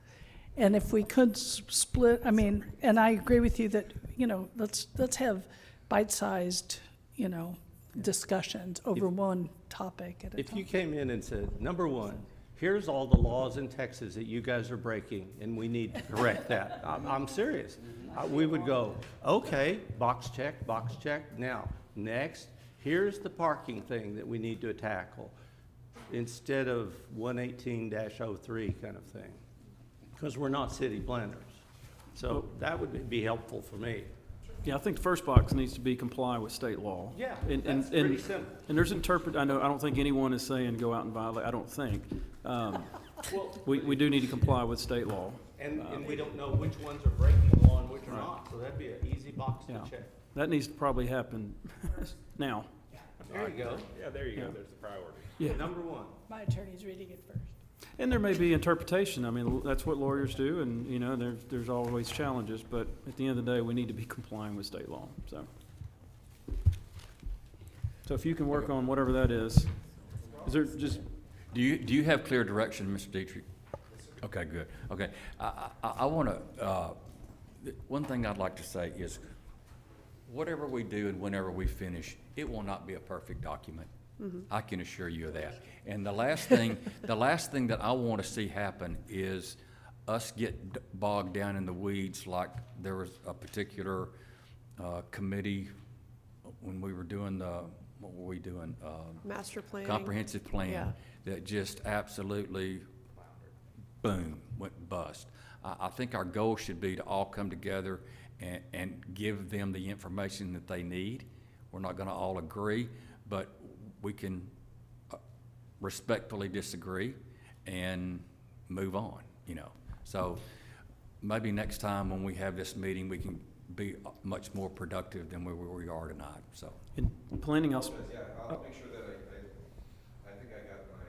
And if we could split, I mean, and I agree with you that, you know, let's have bite-sized, you know, discussions over one topic at a time. If you came in and said, number one, here's all the laws in Texas that you guys are breaking, and we need to correct that. I'm serious. We would go, okay, box check. Now, next, here's the parking thing that we need to tackle, instead of 118-03 kind of thing, because we're not city planners. So that would be helpful for me. Yeah, I think the first box needs to be comply with state law. Yeah, And that's pretty simple. And there's I don't think anyone is saying go out and violate, I don't think. We do need to comply with state law. And we don't know which ones are breaking the law and which are not, so that'd be an easy box to Yeah. check. That needs to probably happen now. There you go. Yeah, there you go, Yeah. there's the priority. Yeah. Number one. My attorney's reading it first. And there may be interpretation. I mean, that's what lawyers do, and, you know, there's always challenges, but at the end of the day, we need to be complying with state law, so. So if you can work on whatever that is there just, Do you have clear direction, Mr. Dietrich? Okay, good. Okay. I want to, one thing I'd like to say is, whatever we do and whenever we finish, it will not be a perfect document. I can assure you of that. And the last thing that I want to see happen is us get bogged down in the weeds like there was a particular committee when we were doing what were we doing? Master plan. Comprehensive plan. Yeah. That just absolutely, boom, went bust. I think our goal should be to all come together and give them the information that they need. We're not gonna all agree, but we can respectfully disagree and move on, you know. So maybe next time when we have this meeting, we can be much more productive than where we are tonight, so. in planning, I'll, Yeah, I'll make sure that I think I got my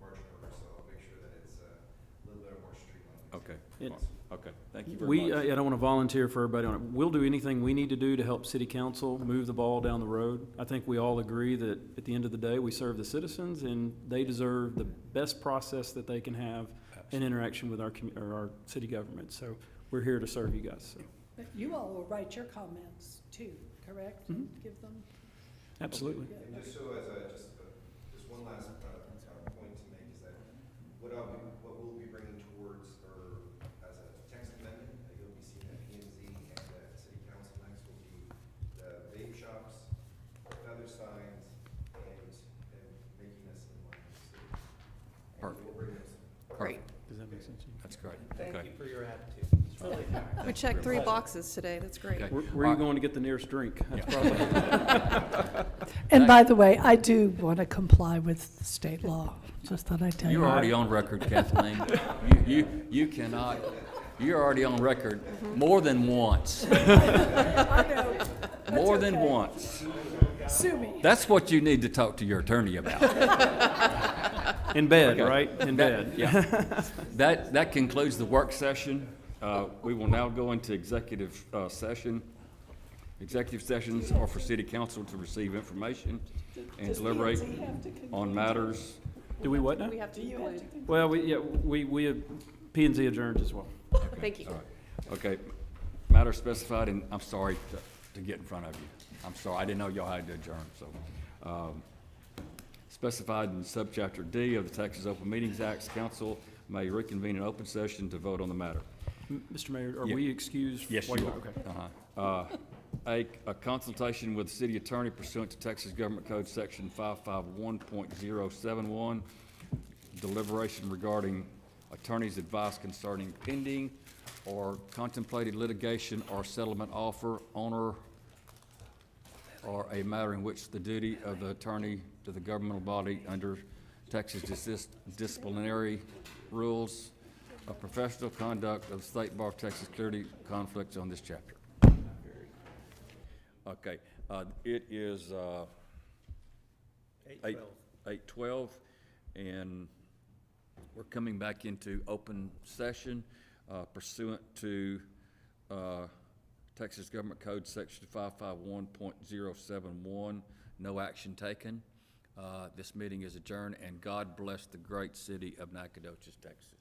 marching orders, so I'll make sure that it's a little bit more streamlined. Okay, okay, thank you very much. I don't want to volunteer for everybody on it. We'll do anything we need to do to help city council move the ball down the road. I think we all agree that at the end of the day, we serve the citizens, and they deserve the best process that they can have in interaction with our city government. So we're here to serve you guys. So. But you all will write your comments too, correct? Mhm. Give them? Absolutely. And just so as just one last point to make is that what we'll be bringing towards, or as a text amendment, that you'll be seeing at P and Z and at City Council next will be the vape shops, feather signs, and making us in line with the city. And Perfect. we'll bring those. Great. Does that make sense to you? That's great. Thank Okay. you for your attitude. It's really kind. We checked 3 boxes today, that's great. Okay. Where are you going to get the nearest drink? That's Yeah. And by the way, I do want to comply with state law, just thought I'd tell you. You're already on record, Kathleen. You cannot, you're already on record more than once. I know. That's More than okay. once. Sue me. That's what you need to talk to your attorney about. In bed, Okay. right? In bed. Yeah. That concludes the work session. We will now go into executive session. Executive sessions are for city council to receive information and Does deliberate P&Z have to conclude? on matters. Do we what now? We have to Do you have to conclude. conclude? Well, we have P and Z adjourned as well. Thank you. All right. Okay, matter specified, and I'm sorry to get in front of you. I'm sorry, I didn't know y'all had to adjourn, so. Specified in subchapter D of the Texas Open Meetings Act, council may reconvene an open session to vote on the matter. Mr. Mayor, are Yeah. we excused? Yes, while you Okay. are. A consultation with the city attorney pursuant to Texas Government Code Section 551.071, deliberation regarding attorney's advice concerning pending or contemplated litigation or settlement offer, owner, or a matter in which the duty of the attorney to the governmental body under Texas disciplinary rules of professional conduct of the State Bar of Texas clearly conflicts on this chapter. Okay, it is, 8:12, and we're coming back into open session pursuant to, Texas Government Code Section 551.071, no action taken. This meeting is adjourned, and God bless the great city of Nacogdoches, Texas.